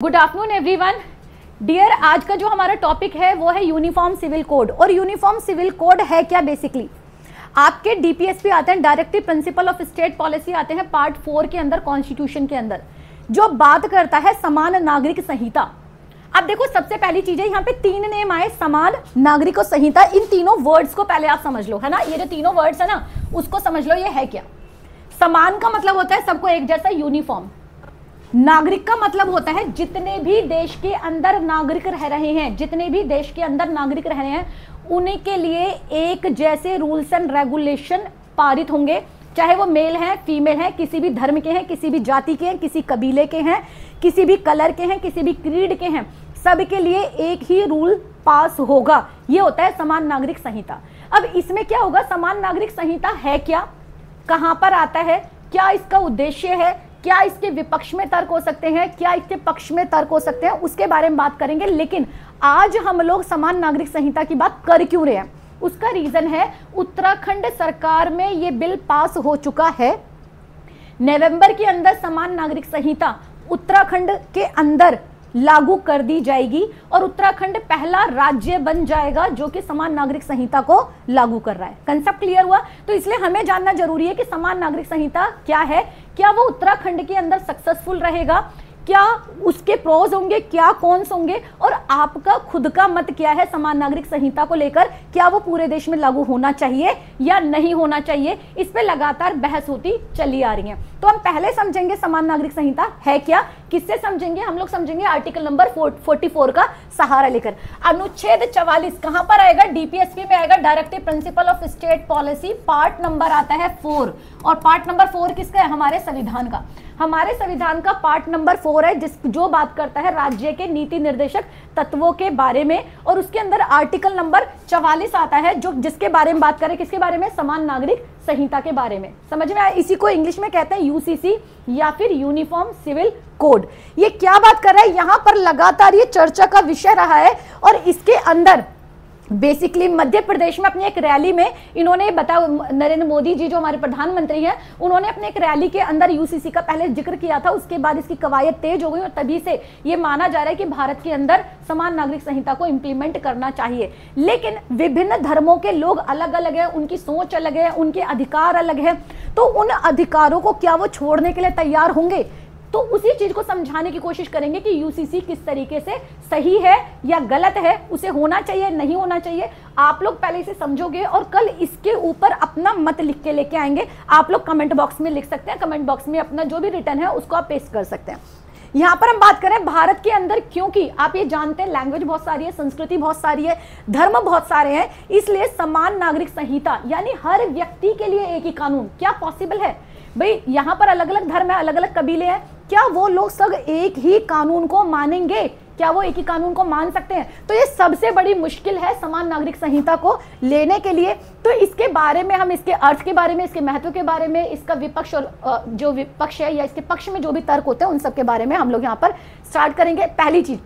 Good afternoon everyone dear. आज का जो हमारा टॉपिक है वो है यूनिफॉर्म सिविल कोड। और यूनिफॉर्म सिविल कोड है क्या? बेसिकली आपके डीपीएसपी आते हैं, directive principle of state policy आते हैं पार्ट 4 के अंदर, कॉन्स्टिट्यूशन के अंदर, जो बात करता है समान नागरिक संहिता। अब देखो, सबसे पहली चीज है यहाँ पे 3 नेम आए, समान नागरिक संहिता। इन तीनों वर्ड्स को पहले आप समझ लो, है ना। ये जो तीनों वर्ड्स है ना, उसको समझ लो, ये है क्या। समान का मतलब होता है सबको एक जैसा, यूनिफॉर्म। नागरिक का मतलब होता है जितने भी देश के अंदर नागरिक रह रहे हैं, जितने भी देश के अंदर नागरिक रह रहे हैं उन्हीं के लिए एक जैसे रूल्स एंड रेगुलेशन पारित होंगे, चाहे वो मेल हैं, फीमेल हैं, किसी भी धर्म के हैं, किसी भी जाति के हैं, किसी कबीले के हैं, किसी भी कलर के हैं, किसी भी क्रीड के हैं, सबके लिए एक ही रूल पास होगा। ये होता है समान नागरिक संहिता। अब इसमें क्या होगा? समान नागरिक संहिता है क्या, कहां पर आता है, क्या इसका उद्देश्य है, क्या इसके विपक्ष में तर्क हो सकते हैं, क्या इसके पक्ष में तर्क हो सकते हैं, उसके बारे में बात करेंगे। लेकिन आज हम लोग समान नागरिक संहिता की बात कर क्यों रहे हैं? उसका रीजन है, उत्तराखंड सरकार में ये बिल पास हो चुका है। नवंबर के अंदर समान नागरिक संहिता उत्तराखंड के अंदर लागू कर दी जाएगी और उत्तराखंड पहला राज्य बन जाएगा जो कि समान नागरिक संहिता को लागू कर रहा है। कंसेप्ट क्लियर हुआ? तो इसलिए हमें जानना जरूरी है कि समान नागरिक संहिता क्या है, क्या वो उत्तराखंड के अंदर सक्सेसफुल रहेगा, क्या उसके प्रोज होंगे, क्या कॉन्स होंगे, और आपका खुद का मत क्या है समान नागरिक संहिता को लेकर। क्या वो पूरे देश में लागू होना चाहिए या नहीं होना चाहिए? इस पे लगातार बहस होती चली आ रही है। तो हम पहले समझेंगे समान नागरिक संहिता है क्या। किससे समझेंगे? हम लोग समझेंगे आर्टिकल नंबर 44 का सहारा लेकर। अनुच्छेद 44 कहां पर आएगा? डीपीएसपी में आएगा, directive principle of state policy. Part number आता है 4, और पार्ट नंबर 4 किसका है? हमारे संविधान का। हमारे संविधान का पार्ट नंबर 4 है जो बात करता है राज्य के नीति निर्देशक तत्वों के बारे में, और उसके अंदर आर्टिकल नंबर 44 आता है जो जिसके बारे में बात करें, किसके बारे में? समान नागरिक संहिता के बारे में। समझ में आया? इसी को इंग्लिश में कहते हैं यूसीसी या फिर यूनिफॉर्म सिविल कोड। ये क्या बात कर रहा है? यहां पर लगातार ये चर्चा का विषय रहा है, और इसके अंदर बेसिकली मध्य प्रदेश में अपनी एक रैली में इन्होंने बताया, नरेंद्र मोदी जी जो हमारे प्रधानमंत्री हैं, उन्होंने अपने एक रैली के अंदर यूसीसी का पहले जिक्र किया था। उसके बाद इसकी कवायद तेज हो गई और तभी से ये माना जा रहा है कि भारत के अंदर समान नागरिक संहिता को इंप्लीमेंट करना चाहिए। लेकिन विभिन्न धर्मों के लोग अलग अलग हैं, उनकी सोच अलग है, उनके अधिकार अलग है, तो उन अधिकारों को क्या वो छोड़ने के लिए तैयार होंगे? तो उसी चीज को समझाने की कोशिश करेंगे कि यूसीसी किस तरीके से सही है या गलत है, उसे होना चाहिए नहीं होना चाहिए। आप लोग पहले इसे समझोगे और कल इसके ऊपर अपना मत लिख के लेके आएंगे। आप लोग कमेंट बॉक्स में लिख सकते हैं, कमेंट बॉक्स में अपना जो भी रिटर्न है उसको आप पेस्ट कर सकते हैं। यहाँ पर हम बात करें भारत के अंदर, क्योंकि आप ये जानते हैं लैंग्वेज बहुत सारी है, संस्कृति बहुत सारी है, धर्म बहुत सारे हैं, इसलिए समान नागरिक संहिता यानी हर व्यक्ति के लिए एक ही कानून क्या पॉसिबल है? भाई यहाँ पर अलग अलग धर्म है, अलग अलग कबीले हैं, क्या वो लोग सब एक ही कानून को मानेंगे? क्या वो एक ही कानून को मान सकते हैं? तो ये सबसे बड़ी मुश्किल है समान नागरिक संहिता को लेने के लिए। तो इसके बारे में हम इसके अर्थ के बारे में, इसके महत्व के बारे में, इसका विपक्ष और जो विपक्ष है या इसके पक्ष में जो भी तर्क होते हैं उन सब के बारे में हम लोग यहाँ पर स्टार्ट करेंगे। पहली चीज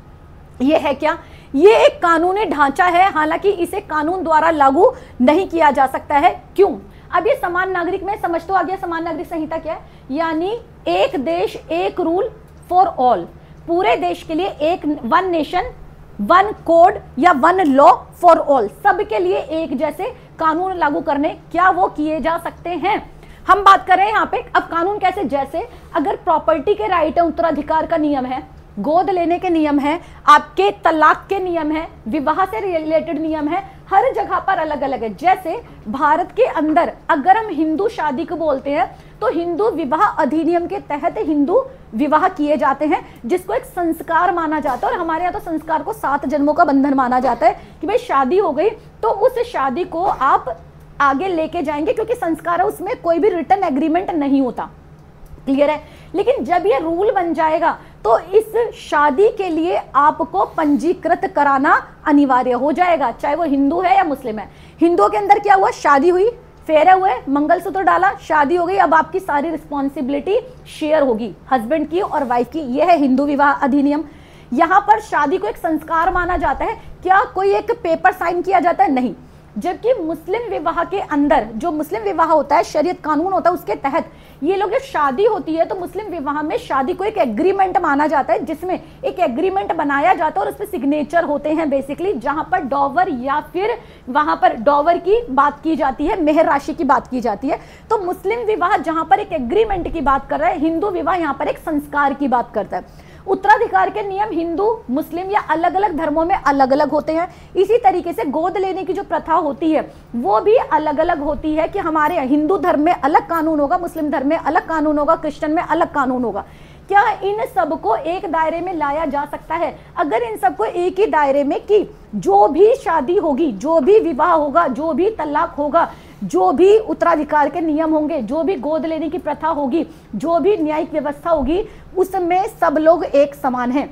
ये है क्या? ये एक कानूनी ढांचा है, हालांकि इसे कानून द्वारा लागू नहीं किया जा सकता है। क्यों? अब ये समान नागरिक में समझ तो आ गया समान नागरिक संहिता क्या है, यानी एक देश एक रूल फॉर ऑल, पूरे देश के लिए एक, वन नेशन वन कोड या वन लॉ फॉर ऑल, सबके लिए एक जैसे कानून लागू करने, क्या वो किए जा सकते हैं? हम बात कर रहे हैं यहाँ पे। अब कानून कैसे? जैसे अगर प्रॉपर्टी के राइट है, उत्तराधिकार का नियम है, गोद लेने के नियम है, आपके तलाक के नियम है, विवाह से रिलेटेड नियम है, हर जगह पर अलग अलग है। जैसे भारत के अंदर अगर हम हिंदू शादी को बोलते हैं तो हिंदू विवाह अधिनियम के तहत हिंदू विवाह किए जाते हैं, जिसको एक संस्कार माना जाता है। और हमारे यहाँ तो संस्कार को 7 जन्मों का बंधन माना जाता है कि भाई शादी हो गई तो उस शादी को आप आगे लेके जाएंगे, क्योंकि संस्कार है, उसमें कोई भी रिटर्न एग्रीमेंट नहीं होता। क्लियर है? लेकिन जब ये रूल बन जाएगा तो इस शादी के लिए आपको पंजीकृत कराना अनिवार्य हो जाएगा, चाहे वो हिंदू है या मुस्लिम है। हिंदुओं के अंदर क्या हुआ? शादी हुई, फेरे हुए, मंगलसूत्र डाला, शादी हो गई, अब आपकी सारी रिस्पॉन्सिबिलिटी शेयर होगी हस्बैंड की और वाइफ की। यह है हिंदू विवाह अधिनियम। यहाँ पर शादी को एक संस्कार माना जाता है। क्या कोई एक पेपर साइन किया जाता है? नहीं। जबकि मुस्लिम विवाह के अंदर, जो मुस्लिम विवाह होता है, शरीयत कानून होता है, उसके तहत ये लोग, जब शादी होती है तो मुस्लिम विवाह में शादी को एक एग्रीमेंट माना जाता है, जिसमें एक एग्रीमेंट बनाया जाता है और उस पर सिग्नेचर होते हैं बेसिकली, जहां पर डॉवर या फिर वहां पर डॉवर की बात की जाती है, मेहर राशि की बात की जाती है। तो मुस्लिम विवाह जहां पर एक एग्रीमेंट की बात कर रहा है, हिंदू विवाह यहां पर एक संस्कार की बात करता है। उत्तराधिकार के नियम हिंदू, मुस्लिम या अलग अलग धर्मों में अलग अलग होते हैं। इसी तरीके से गोद लेने की जो प्रथा होती है वो भी अलग अलग होती है, कि हमारे हिंदू धर्म में अलग कानून होगा, मुस्लिम धर्म में अलग कानून होगा, क्रिश्चियन में अलग कानून होगा। क्या इन सबको एक दायरे में लाया जा सकता है? अगर इन सबको एक ही दायरे में, कि जो भी शादी होगी, जो भी विवाह होगा, जो भी तलाक होगा, जो भी उत्तराधिकार के नियम होंगे, जो भी गोद लेने की प्रथा होगी, जो भी न्यायिक व्यवस्था होगी, उसमें सब लोग एक समान हैं।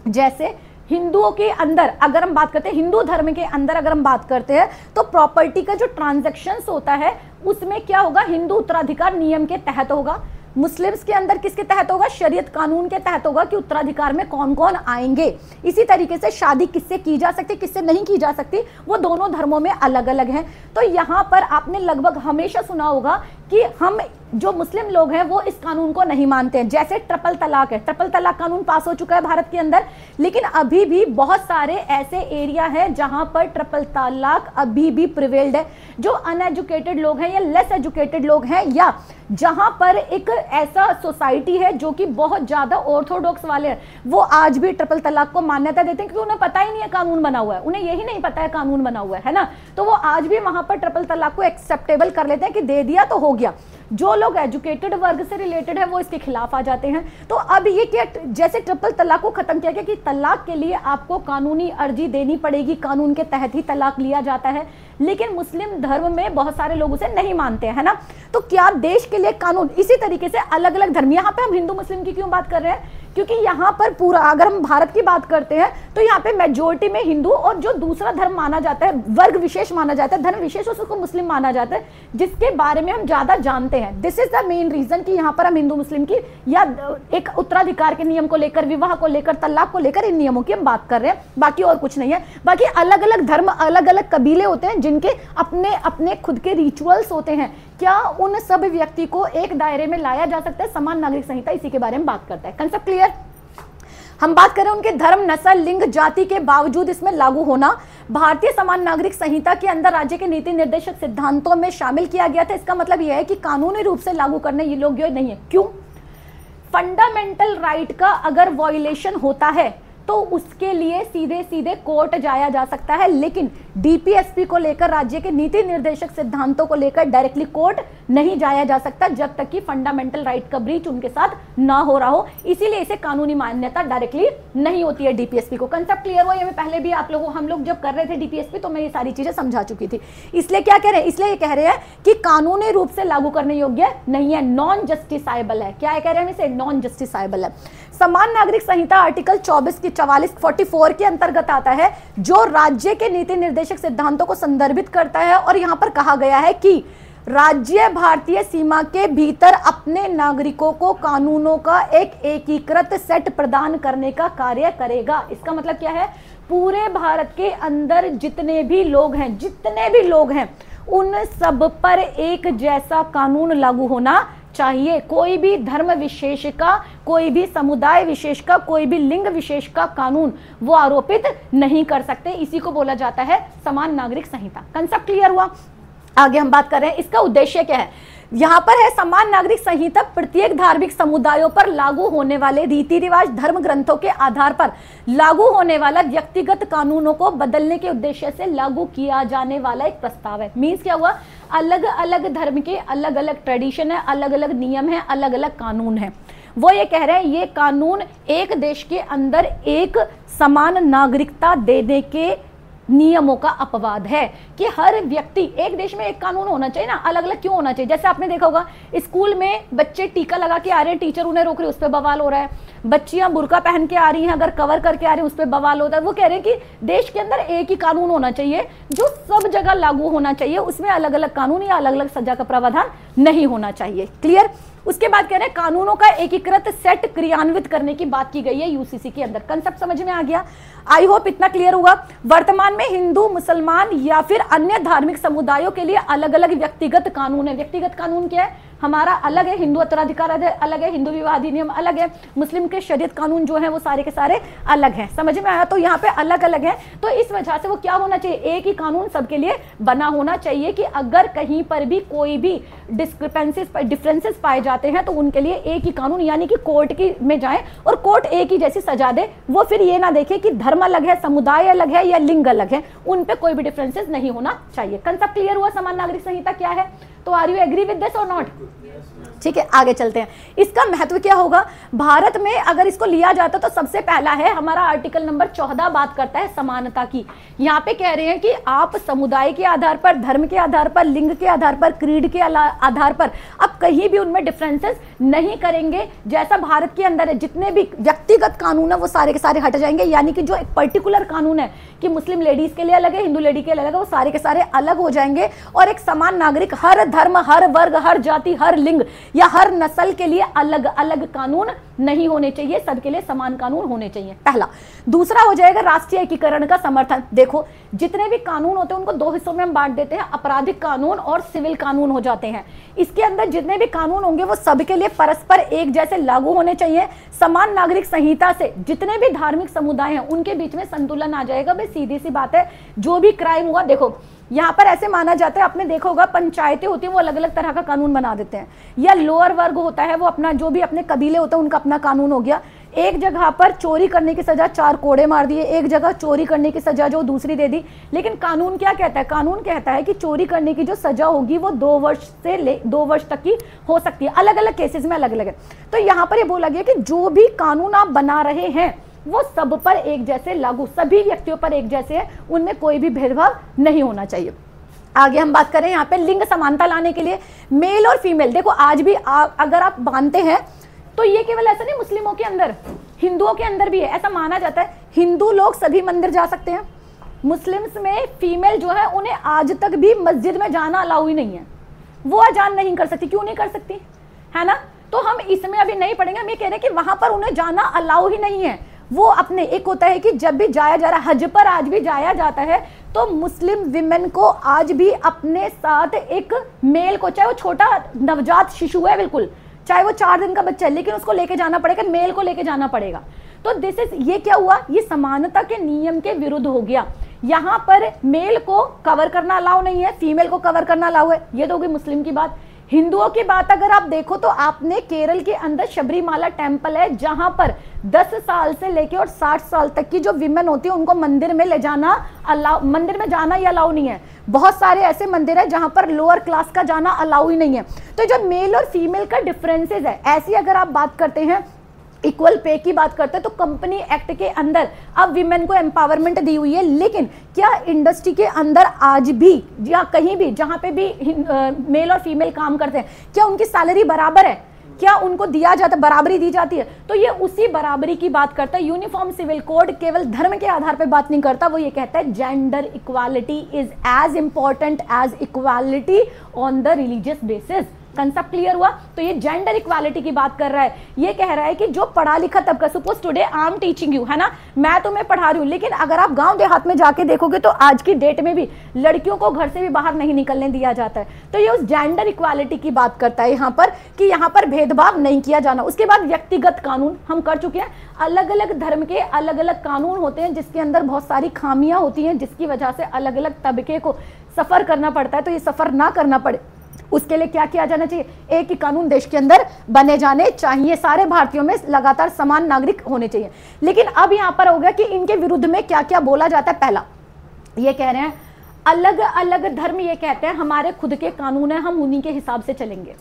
जैसे हिंदुओं के अंदर अगर हम बात करते हैं, हिंदू धर्म के अंदर अगर हम बात करते हैं, तो प्रॉपर्टी का जो ट्रांजैक्शंस होता है उसमें क्या होगा, हिंदू उत्तराधिकार नियम के तहत होगा। मुस्लिम्स के अंदर किसके तहत होगा, शरीयत कानून के तहत होगा, कि उत्तराधिकार में कौन कौन आएंगे। इसी तरीके से शादी किससे की जा सकती, किससे नहीं की जा सकती, वो दोनों धर्मों में अलग अलग हैं। तो यहाँ पर आपने लगभग हमेशा सुना होगा कि हम जो मुस्लिम लोग हैं वो इस कानून को नहीं मानते हैं। जैसे ट्रिपल तलाक है, ट्रिपल तलाक कानून पास हो चुका है भारत के अंदर, लेकिन अभी भी बहुत सारे ऐसे एरिया है जहां पर ट्रिपल तलाक अभी भी प्रिवेल्ड है। जो अनएजुकेटेड लोग हैं या लेस एजुकेटेड लोग हैं, या जहां पर एक ऐसा सोसाइटी है जो कि बहुत ज्यादा ऑर्थोडॉक्स वाले हैं, वो आज भी ट्रिपल तलाक को मान्यता देते हैं, क्योंकि उन्हें पता ही नहीं है कानून बना हुआ है, उन्हें यही नहीं पता है कानून बना हुआ है ना। तो वो आज भी वहां पर ट्रिपल तलाक को एक्सेप्टेबल कर लेते हैं कि दे दिया तो हो गया। जो लोग एजुकेटेड वर्ग से रिलेटेड है वो इसके खिलाफ आ जाते हैं। तो अब ये क्या, जैसे ट्रिपल तलाक को खत्म किया गया कि तलाक के लिए आपको कानूनी अर्जी देनी पड़ेगी, कानून के तहत ही तलाक लिया जाता है, लेकिन मुस्लिम धर्म में बहुत सारे लोग उसे नहीं मानते हैं ना। तो क्या देश के लिए कानून, इसी तरीके से अलग अलग धर्म, यहाँ पे हम हिंदू मुस्लिम की क्यों बात कर रहे हैं, क्योंकि यहाँ पर पूरा अगर हम भारत की बात करते हैं तो यहाँ पे मेजोरिटी में हिंदू, और जो दूसरा धर्म माना जाता है, वर्ग विशेष माना जाता है, धर्म विशेष, उसको मुस्लिम माना जाता है, जिसके बारे में हम ज्यादा जानते हैं। This is the main reason कि यहाँ पर हम हिंदू मुस्लिम की या एक उत्तराधिकार के नियम को लेकर, विवाह को लेकर, तलाक को लेकर, इन नियमों की हम बात कर रहे हैं, बाकी और कुछ नहीं है। बाकी अलग अलग धर्म, अलग अलग कबीले होते हैं जिनके अपने अपने खुद के रिचुअल्स होते हैं। क्या उन सब व्यक्ति को एक दायरे में लाया जा सकता है? समान नागरिक संहिता इसी के बारे में बात करता है। Concept clear? हम बात करें उनके धर्म, नस्ल, लिंग, जाति के बावजूद इसमें लागू होना। भारतीय समान नागरिक संहिता के अंदर राज्य के नीति निर्देशक सिद्धांतों में शामिल किया गया था। इसका मतलब यह है कि कानूनी रूप से लागू करने ये लोग नहीं है। क्यों? फंडामेंटल राइट का अगर वॉयलेशन होता है तो उसके लिए सीधे सीधे कोर्ट जाया जा सकता है, लेकिन डीपीएसपी को लेकर, राज्य के नीति निर्देशक सिद्धांतों को लेकर डायरेक्टली कोर्ट नहीं जाया जा सकता जब तक कि फंडामेंटल राइट का ब्रीच उनके साथ ना हो रहा हो। इसीलिए इसे कानूनी मान्यता डायरेक्टली नहीं होती है डीपीएसपी को। कंसेप्ट क्लियर हुआ? ये मैं पहले भी आप लोगों, हम लोग जब कर रहे थे डीपीएसपी तो मैं ये सारी चीजें समझा चुकी थी। इसलिए क्या कह रहे हैं, इसलिए ये कह रहे हैं कि कानूनी रूप से लागू करने योग्य नहीं है, नॉन जस्टिसाइबल है। क्या कह रहे हैं इसे? नॉन जस्टिसाइबल है। समान नागरिक संहिता आर्टिकल 44 के अंतर्गत आता है, जो राज्य के नीति निर्देशक सिद्धांतों को संदर्भित करता है। और यहां पर कहा गया है कि राज्य भारतीय सीमा के भीतर अपने नागरिकों को कानूनों का एक एकीकृत सेट प्रदान करने का कार्य करेगा। इसका मतलब क्या है? पूरे भारत के अंदर जितने भी लोग हैं उन सब पर एक जैसा कानून लागू होना चाहिए। कोई भी धर्म विशेष का, कोई भी समुदाय विशेष का, कोई भी लिंग विशेष का कानून वो आरोपित नहीं कर सकते। इसी को बोला जाता है समान नागरिक संहिता। कंसेप्ट क्लियर हुआ? आगे हम बात कर रहे हैं इसका उद्देश्य क्या है। यहां पर है, समान नागरिक संहिता प्रत्येक धार्मिक समुदायों पर लागू होने वाले रीति रिवाज, धर्म ग्रंथों के आधार पर लागू होने वाला व्यक्तिगत कानूनों को बदलने के उद्देश्य से लागू किया जाने वाला एक प्रस्ताव है। मीन्स क्या हुआ? अलग अलग धर्म के अलग अलग ट्रेडिशन है, अलग अलग नियम है, अलग अलग कानून है। वो ये कह रहे हैं ये कानून एक देश के अंदर एक समान नागरिकता देने के नियमों का अपवाद है, कि हर व्यक्ति, एक देश में एक कानून होना चाहिए ना, अलग अलग क्यों होना चाहिए? जैसे आपने देखा होगा स्कूल में बच्चे टीका लगा के आ रहे हैं, टीचर उन्हें रोक रहे, उस पर बवाल हो रहा है। बच्चियां बुर्का पहन के आ रही हैं, अगर कवर करके आ रही हैं, उस पर बवाल होता है। वो कह रहे हैं कि देश के अंदर एक ही कानून होना चाहिए जो सब जगह लागू होना चाहिए, उसमें अलग अलग कानून या अलग अलग सजा का प्रावधान नहीं होना चाहिए। क्लियर? उसके बाद कह रहे हैं कानूनों का एकीकृत सेट क्रियान्वित करने की बात की गई है यूसीसी के अंदर। कंसेप्ट समझ में आ गया? आई होप इतना क्लियर हुआ। वर्तमान में हिंदू, मुसलमान या फिर अन्य धार्मिक समुदायों के लिए अलग अलग व्यक्तिगत कानून है। व्यक्तिगत कानून क्या है? हमारा अलग है, हिंदू उत्तराधिकार अलग है, हिंदू विवाह अधिनियम अलग है, मुस्लिम के शरीयत कानून जो है वो सारे के सारे अलग हैं। समझ में आया? तो यहाँ पे अलग अलग है, तो इस वजह से वो क्या होना चाहिए, एक ही कानून सबके लिए बना होना चाहिए कि अगर कहीं पर भी कोई भी डिफरेंसेस पाए जाते हैं तो उनके लिए एक ही कानून, यानी कि कोर्ट की में जाए और कोर्ट एक ही जैसी सजा दे। वो फिर ये ना देखे कि धर्म अलग है, समुदाय अलग है या लिंग अलग है, उन पे कोई भी डिफरेंसेस नहीं होना चाहिए। कंसेप्ट क्लियर हुआ? समान नागरिक संहिता क्या है? तो are you agree with this or not? ठीक है, आगे चलते हैं। इसका महत्व क्या होगा भारत में अगर इसको लिया जाता तो सबसे पहला है हमारा आर्टिकल नंबर 14 बात करता है समानता की। यहाँ पे कह रहे हैं कि आप समुदाय के आधार पर, धर्म के आधार पर, लिंग के आधार पर, क्रीड के आधार पर आप कहीं भी उनमें डिफरेंसेस नहीं करेंगे। जैसा भारत के अंदर है, जितने भी व्यक्तिगत कानून है वो सारे के सारे हट जाएंगे, यानी कि जो एक पर्टिकुलर कानून है कि मुस्लिम लेडीज के लिए अलग है, हिंदू लेडी के लिए अलग है, वो सारे के सारे अलग हो जाएंगे और एक समान नागरिक हर धर्म, हर वर्ग, हर जाति, हर लिंग या हर नस्ल के लिए अलग अलग कानून नहीं होने चाहिए, सबके लिए समान कानून होने चाहिए, पहला। दूसरा हो जाएगा राष्ट्रीय एकीकरण का समर्थन। देखो जितने भी कानून होते हैं उनको दो हिस्सों में हम बांट देते हैं, आपराधिक कानून और सिविल कानून हो जाते हैं। इसके अंदर जितने भी कानून होंगे वो सबके लिए परस्पर एक जैसे लागू होने चाहिए। समान नागरिक संहिता से जितने भी धार्मिक समुदाय हैं उनके बीच में संतुलन आ जाएगा। भाई सीधी सी बात है, जो भी क्राइम हुआ, देखो यहाँ पर ऐसे माना जाता है, आपने देखा होगा पंचायतें होती हैं वो अलग अलग तरह का कानून बना देते हैं, या लोअर वर्ग होता है वो अपना, जो भी अपने कबीले होते हैं उनका अपना कानून हो गया। एक जगह पर चोरी करने की सजा 4 कोड़े मार दिए, एक जगह चोरी करने की सजा जो दूसरी दे दी। लेकिन कानून क्या कहता है? कानून कहता है कि चोरी करने की जो सजा होगी वो 2 वर्ष से 2 वर्ष तक की हो सकती है, अलग अलग केसेस में अलग अलग है। तो यहाँ पर ये बोला गया कि जो भी कानून आप बना रहे हैं वो सब पर एक जैसे लागू, सभी व्यक्तियों पर एक जैसे है, उनमें कोई भी भेदभाव नहीं होना चाहिए। आगे हम बात करें यहाँ पे लिंग समानता लाने के लिए मेल और फीमेल। देखो आज भी अगर आप मानते हैं तो ये केवल ऐसा नहीं, मुस्लिमों के अंदर, हिंदुओं के अंदर भी है। ऐसा माना जाता है हिंदू लोग सभी मंदिर जा सकते हैं, मुस्लिम्स में फीमेल जो है उन्हें आज तक भी मस्जिद में जाना अलाउ ही नहीं है, वो अजान नहीं कर सकती। क्यों नहीं कर सकती, है ना? तो हम इसमें अभी नहीं पढ़ेंगे, हम ये कह रहे हैं कि वहां पर उन्हें जाना अलाउ ही नहीं है। वो अपने, एक होता है कि जब भी जाया जा रहा है, हज पर आज भी जाया जाता है, तो मुस्लिम विमेन को आज भी अपने साथ एक मेल को, चाहे वो छोटा नवजात शिशु है, बिल्कुल चाहे वो 4 दिन का बच्चा है, लेकिन उसको लेके जाना पड़ेगा, मेल को लेके जाना पड़ेगा। तो दिस इज, ये क्या हुआ, ये समानता के नियम के विरुद्ध हो गया। यहाँ पर मेल को कवर करना अलाउ नहीं है, फीमेल को कवर करना अलाउ है। ये तो होगी मुस्लिम की बात। हिंदुओं की बात अगर आप देखो तो आपने केरल के अंदर शबरीमाला टेम्पल है, जहां पर 10 साल से लेके और 60 साल तक की जो विमेन होती है उनको मंदिर में ले जाना अलाउ, मंदिर में जाना ही अलाउ नहीं है। बहुत सारे ऐसे मंदिर है जहां पर लोअर क्लास का जाना अलाउ ही नहीं है। तो जो मेल और फीमेल का डिफरेंसेस है, ऐसी अगर आप बात करते हैं, इक्वल पे की बात करते हैं, तो कंपनी एक्ट के अंदर अब विमेन को एम्पावरमेंट दी हुई है। लेकिन क्या इंडस्ट्री के अंदर आज भी या कहीं भी जहां पे भी मेल और फीमेल काम करते हैं, क्या उनकी सैलरी बराबर है? क्या उनको दिया जाता है, बराबरी दी जाती है? तो ये उसी बराबरी की बात करता है। यूनिफॉर्म सिविल कोड केवल धर्म के आधार पर बात नहीं करता, वो ये कहता है gender equality is as important as equality on the religious basis. Concept clear हुआ? तो ये जेंडर इक्वालिटी की बात कर रहा है। ये कह रहा है कि जो पढ़ा लिखा तबका, suppose today I am teaching you, है ना, मैं तुम्हें पढ़ा रही हूँ, लेकिन अगर आप गांव देहात में जाके देखोगे तो आज की डेट में भी लड़कियों को घर से भी बाहर नहीं निकलने दिया जाता है। तो ये उस जेंडर इक्वालिटी की बात करता है यहाँ पर, कि यहाँ पर भेदभाव नहीं किया जाना। उसके बाद व्यक्तिगत कानून हम कर चुके हैं। अलग अलग धर्म के अलग अलग कानून होते हैं जिसके अंदर बहुत सारी खामियां होती हैं, जिसकी वजह से अलग अलग तबके को सफर करना पड़ता है। तो ये सफर ना करना पड़े उसके लिए क्या किया जाना चाहिए? एक ही कानून देश के अंदर बने जाने चाहिए, सारे भारतीयों में लगातार समान नागरिक होने चाहिए। लेकिन अब यहां पर हो गया कि इनके विरुद्ध में क्या क्या बोला जाता है। पहला, ये कह रहे हैं अलग अलग धर्म ये कहते हैं हमारे खुद के कानून है, हम उन्हीं के हिसाब से चलेंगे।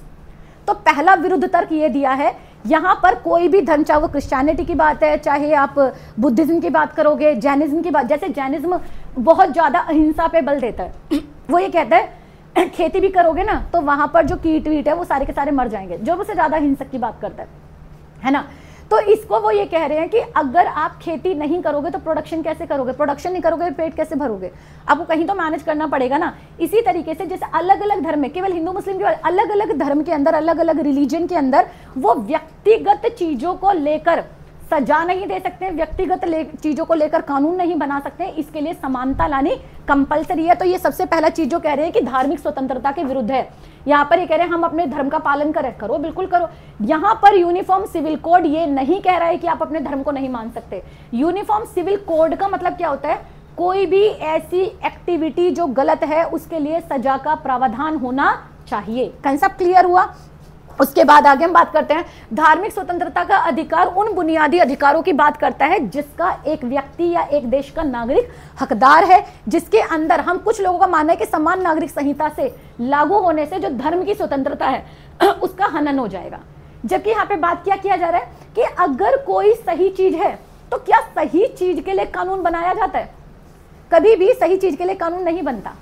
तो पहला विरुद्ध तर्क ये दिया है, यहां पर कोई भी धर्म, चाहे वो क्रिश्चियनिटी की बात है, चाहे आप बुद्धिज्म की बात करोगे, जैनिज्म की बात, जैसे जैनिज्म बहुत ज्यादा अहिंसा पे बल देता है। वो ये कहता है खेती भी करोगे ना तो वहां पर जो कीट वीट है वो सारे के सारे मर जाएंगे, जो सबसे ज्यादा हिंसक की बात करता है ना। तो इसको वो ये कह रहे हैं कि अगर आप खेती नहीं करोगे तो प्रोडक्शन कैसे करोगे, प्रोडक्शन नहीं करोगे पेट कैसे भरोगे, आपको कहीं तो मैनेज करना पड़ेगा ना। इसी तरीके से जैसे अलग अलग धर्म में, केवल हिंदू मुस्लिम के अलग अलग धर्म के अंदर, अलग अलग रिलीजन के अंदर वो व्यक्तिगत चीजों को लेकर सजा नहीं दे सकते, व्यक्तिगत चीजों को लेकर कानून नहीं बना सकते, इसके लिए समानता लानी कंपलसरी है। तो ये सबसे पहला चीज जो कह रहे हैं कि धार्मिक स्वतंत्रता के विरुद्ध है। यहाँ पर ये कह रहे हैं हम अपने धर्म का पालन करो, बिल्कुल करो। यहाँ पर यूनिफॉर्म सिविल कोड ये नहीं कह रहा है कि आप अपने धर्म को नहीं मान सकते। यूनिफॉर्म सिविल कोड का मतलब क्या होता है, कोई भी ऐसी एक्टिविटी जो गलत है उसके लिए सजा का प्रावधान होना चाहिए। कंसेप्ट क्लियर हुआ। उसके बाद आगे हम बात करते हैं धार्मिक स्वतंत्रता का अधिकार उन बुनियादी अधिकारों की बात करता है जिसका एक व्यक्ति या एक देश का नागरिक हकदार है, जिसके अंदर हम कुछ लोगों का मानना है कि समान नागरिक संहिता से लागू होने से जो धर्म की स्वतंत्रता है उसका हनन हो जाएगा। जबकि यहाँ पे बात क्या किया जा रहा है कि अगर कोई सही चीज है तो क्या सही चीज के लिए कानून बनाया जाता है? कभी भी सही चीज के लिए कानून नहीं बनता।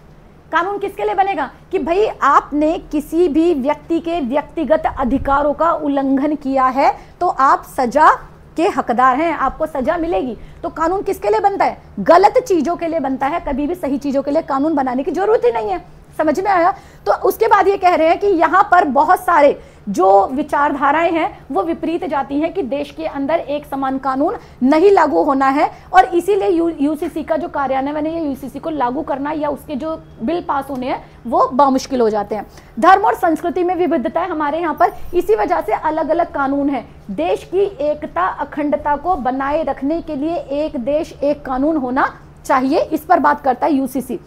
कानून किसके लिए बनेगा कि भाई आपने किसी भी व्यक्ति के व्यक्तिगत अधिकारों का उल्लंघन किया है तो आप सजा के हकदार हैं, आपको सजा मिलेगी। तो कानून किसके लिए बनता है? गलत चीजों के लिए बनता है, कभी भी सही चीजों के लिए कानून बनाने की जरूरत ही नहीं है। समझ में आया? तो उसके बाद ये कह रहे हैं कि यहाँ पर बहुत सारे जो विचारधाराएं हैं वो विपरीत जाती हैं कि देश के अंदर एक समान कानून नहीं लागू होना है, और इसीलिए यूसीसी का जो कार्यान्वयन है या यूसीसी को लागू करना या उसके जो बिल पास होने हैं वो बामुश्किल हो जाते हैं। धर्म और संस्कृति में विविधता है हमारे यहाँ पर, इसी वजह से अलग अलग कानून है। देश की एकता अखंडता को बनाए रखने के लिए एक देश एक कानून होना चाहिए, इस पर बात करता है यूसीसी।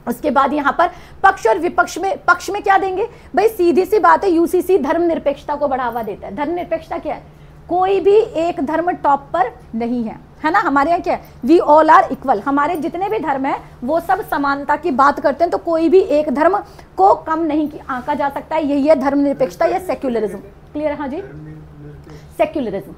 उसके बाद यहाँ पर पक्ष और विपक्ष में, पक्ष में क्या देंगे भाई? सीधी सी बात है, यूसीसी धर्मनिरपेक्षता को बढ़ावा देता है। धर्मनिरपेक्षता क्या है? कोई भी एक धर्म टॉप पर नहीं है ना। हमारे यहाँ क्या है? We all are equal. हमारे जितने भी धर्म है वो सब समानता की बात करते हैं, तो कोई भी एक धर्म को कम नहीं आंका जा सकता है। यही है धर्मनिरपेक्षता या सेक्युलरिज्म। क्लियर है? हाँ जी, सेक्युलरिज्म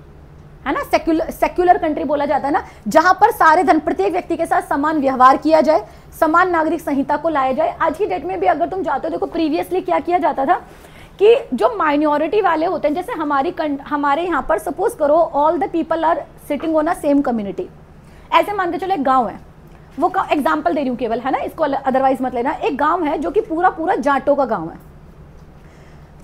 है ना। सेक्युलर कंट्री बोला जाता है ना, जहां पर सारे धर्म प्रत्येक व्यक्ति के साथ समान व्यवहार किया जाए, समान नागरिक संहिता को लाया जाए। आज की डेट में भी अगर तुम जाते हो, देखो प्रीवियसली क्या किया जाता था कि जो माइनॉरिटी वाले होते हैं, जैसे हमारे यहाँ पर सपोज करो all the people are sitting on a same community, ऐसे मान के चलो एक गाँव है, वो एग्जाम्पल दे रही हूँ केवल, है ना, इसको अदरवाइज मत लेना। एक गाँव है जो कि पूरा जाटों का गाँव है,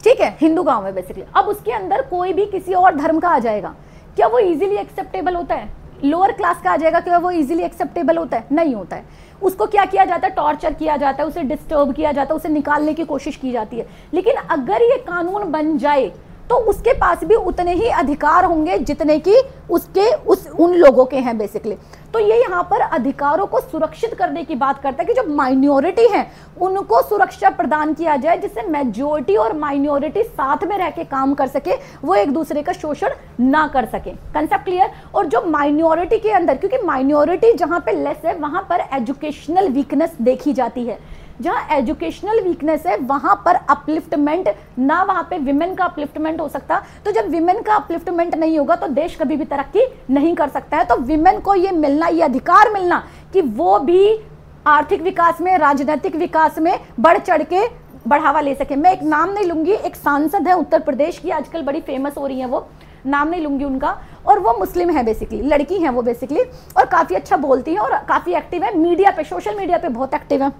ठीक है, हिंदू गाँव है बेसिकली। अब उसके अंदर कोई भी किसी और धर्म का आ जाएगा, क्या वो इजीली एक्सेप्टेबल होता है? लोअर क्लास का आ जाएगा, क्या वो इजीली एक्सेप्टेबल होता है? नहीं होता है। उसको क्या किया जाता है? टॉर्चर किया जाता है, उसे डिस्टर्ब किया जाता है, उसे निकालने की कोशिश की जाती है। लेकिन अगर ये कानून बन जाए तो उसके पास भी उतने ही अधिकार होंगे जितने कि उन लोगों के हैं बेसिकली। तो ये यहाँ पर अधिकारों को सुरक्षित करने की बात करता है कि जो माइनॉरिटी हैं उनको सुरक्षा प्रदान किया जाए, जिससे मेजॉरिटी और माइनॉरिटी साथ में रह के काम कर सके, वो एक दूसरे का शोषण ना कर सके। Concept clear? और जो माइनॉरिटी के अंदर, क्योंकि माइनॉरिटी जहाँ पे लेस है वहां पर एजुकेशनल वीकनेस देखी जाती है, जहां एजुकेशनल वीकनेस है वहां पर अपलिफ्टमेंट ना, वहां पे विमेन का अपलिफ्टमेंट हो सकता। तो जब विमेन का अपलिफ्टमेंट नहीं होगा तो देश कभी भी तरक्की नहीं कर सकता है। तो विमेन को ये मिलना, ये अधिकार मिलना कि वो भी आर्थिक विकास में, राजनीतिक विकास में बढ़ चढ़ के बढ़ावा ले सके। मैं एक नाम नहीं लूंगी, एक सांसद है उत्तर प्रदेश की, आजकल बड़ी फेमस हो रही है, वो नाम नहीं लूंगी उनका, और वो मुस्लिम है बेसिकली, लड़की है वो बेसिकली, और काफी अच्छा बोलती है और काफी एक्टिव है मीडिया पे, सोशल मीडिया पे बहुत एक्टिव है।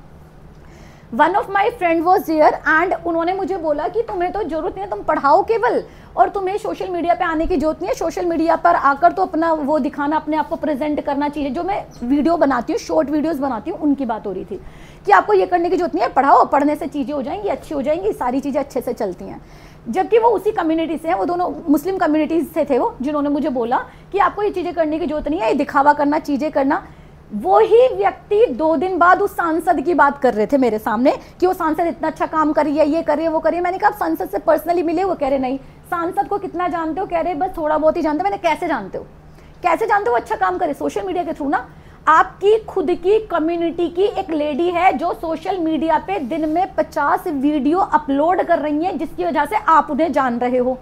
One of my friend was here and उन्होंने मुझे बोला कि तुम्हें तो जरूरत नहीं है, तुम पढ़ाओ केवल, और तुम्हें सोशल मीडिया पे आने की जरूरत नहीं है। सोशल मीडिया पर आकर तो अपना वो दिखाना, अपने आप को प्रेजेंट करना चाहिए। जो मैं वीडियो बनाती हूँ, शॉर्ट वीडियोस बनाती हूँ, उनकी बात हो रही थी कि आपको ये करने की जरूरत नहीं है, पढ़ाओ, पढ़ने से चीज़ें हो जाएंगी, अच्छी हो जाएंगी, सारी चीज़ें अच्छे से चलती हैं। जबकि वो उसी कम्युनिटी से हैं, वो दोनों मुस्लिम कम्युनिटीज से थे वो, जिन्होंने मुझे बोला कि आपको ये चीज़ें करने की जरूरत नहीं है, ये दिखावा करना, चीज़ें करना। वो ही व्यक्ति 2 दिन बाद उस सांसद की बात कर रहे थे मेरे सामने कि वो सांसद इतना अच्छा काम कर रही है, ये कर रही है, वो कर रही है। मैंने कहा आप सांसद से पर्सनली मिले? वो कह रहे नहीं। सांसद को कितना जानते हो? कह रहे बस थोड़ा बहुत ही जानते। मैंने कैसे जानते हो? कैसे जानते हो अच्छा काम करे? सोशल मीडिया के थ्रू ना। आपकी खुद की कम्युनिटी की एक लेडी है जो सोशल मीडिया पे दिन में 50 वीडियो अपलोड कर रही है, जिसकी वजह से आप उन्हें जान रहे हो,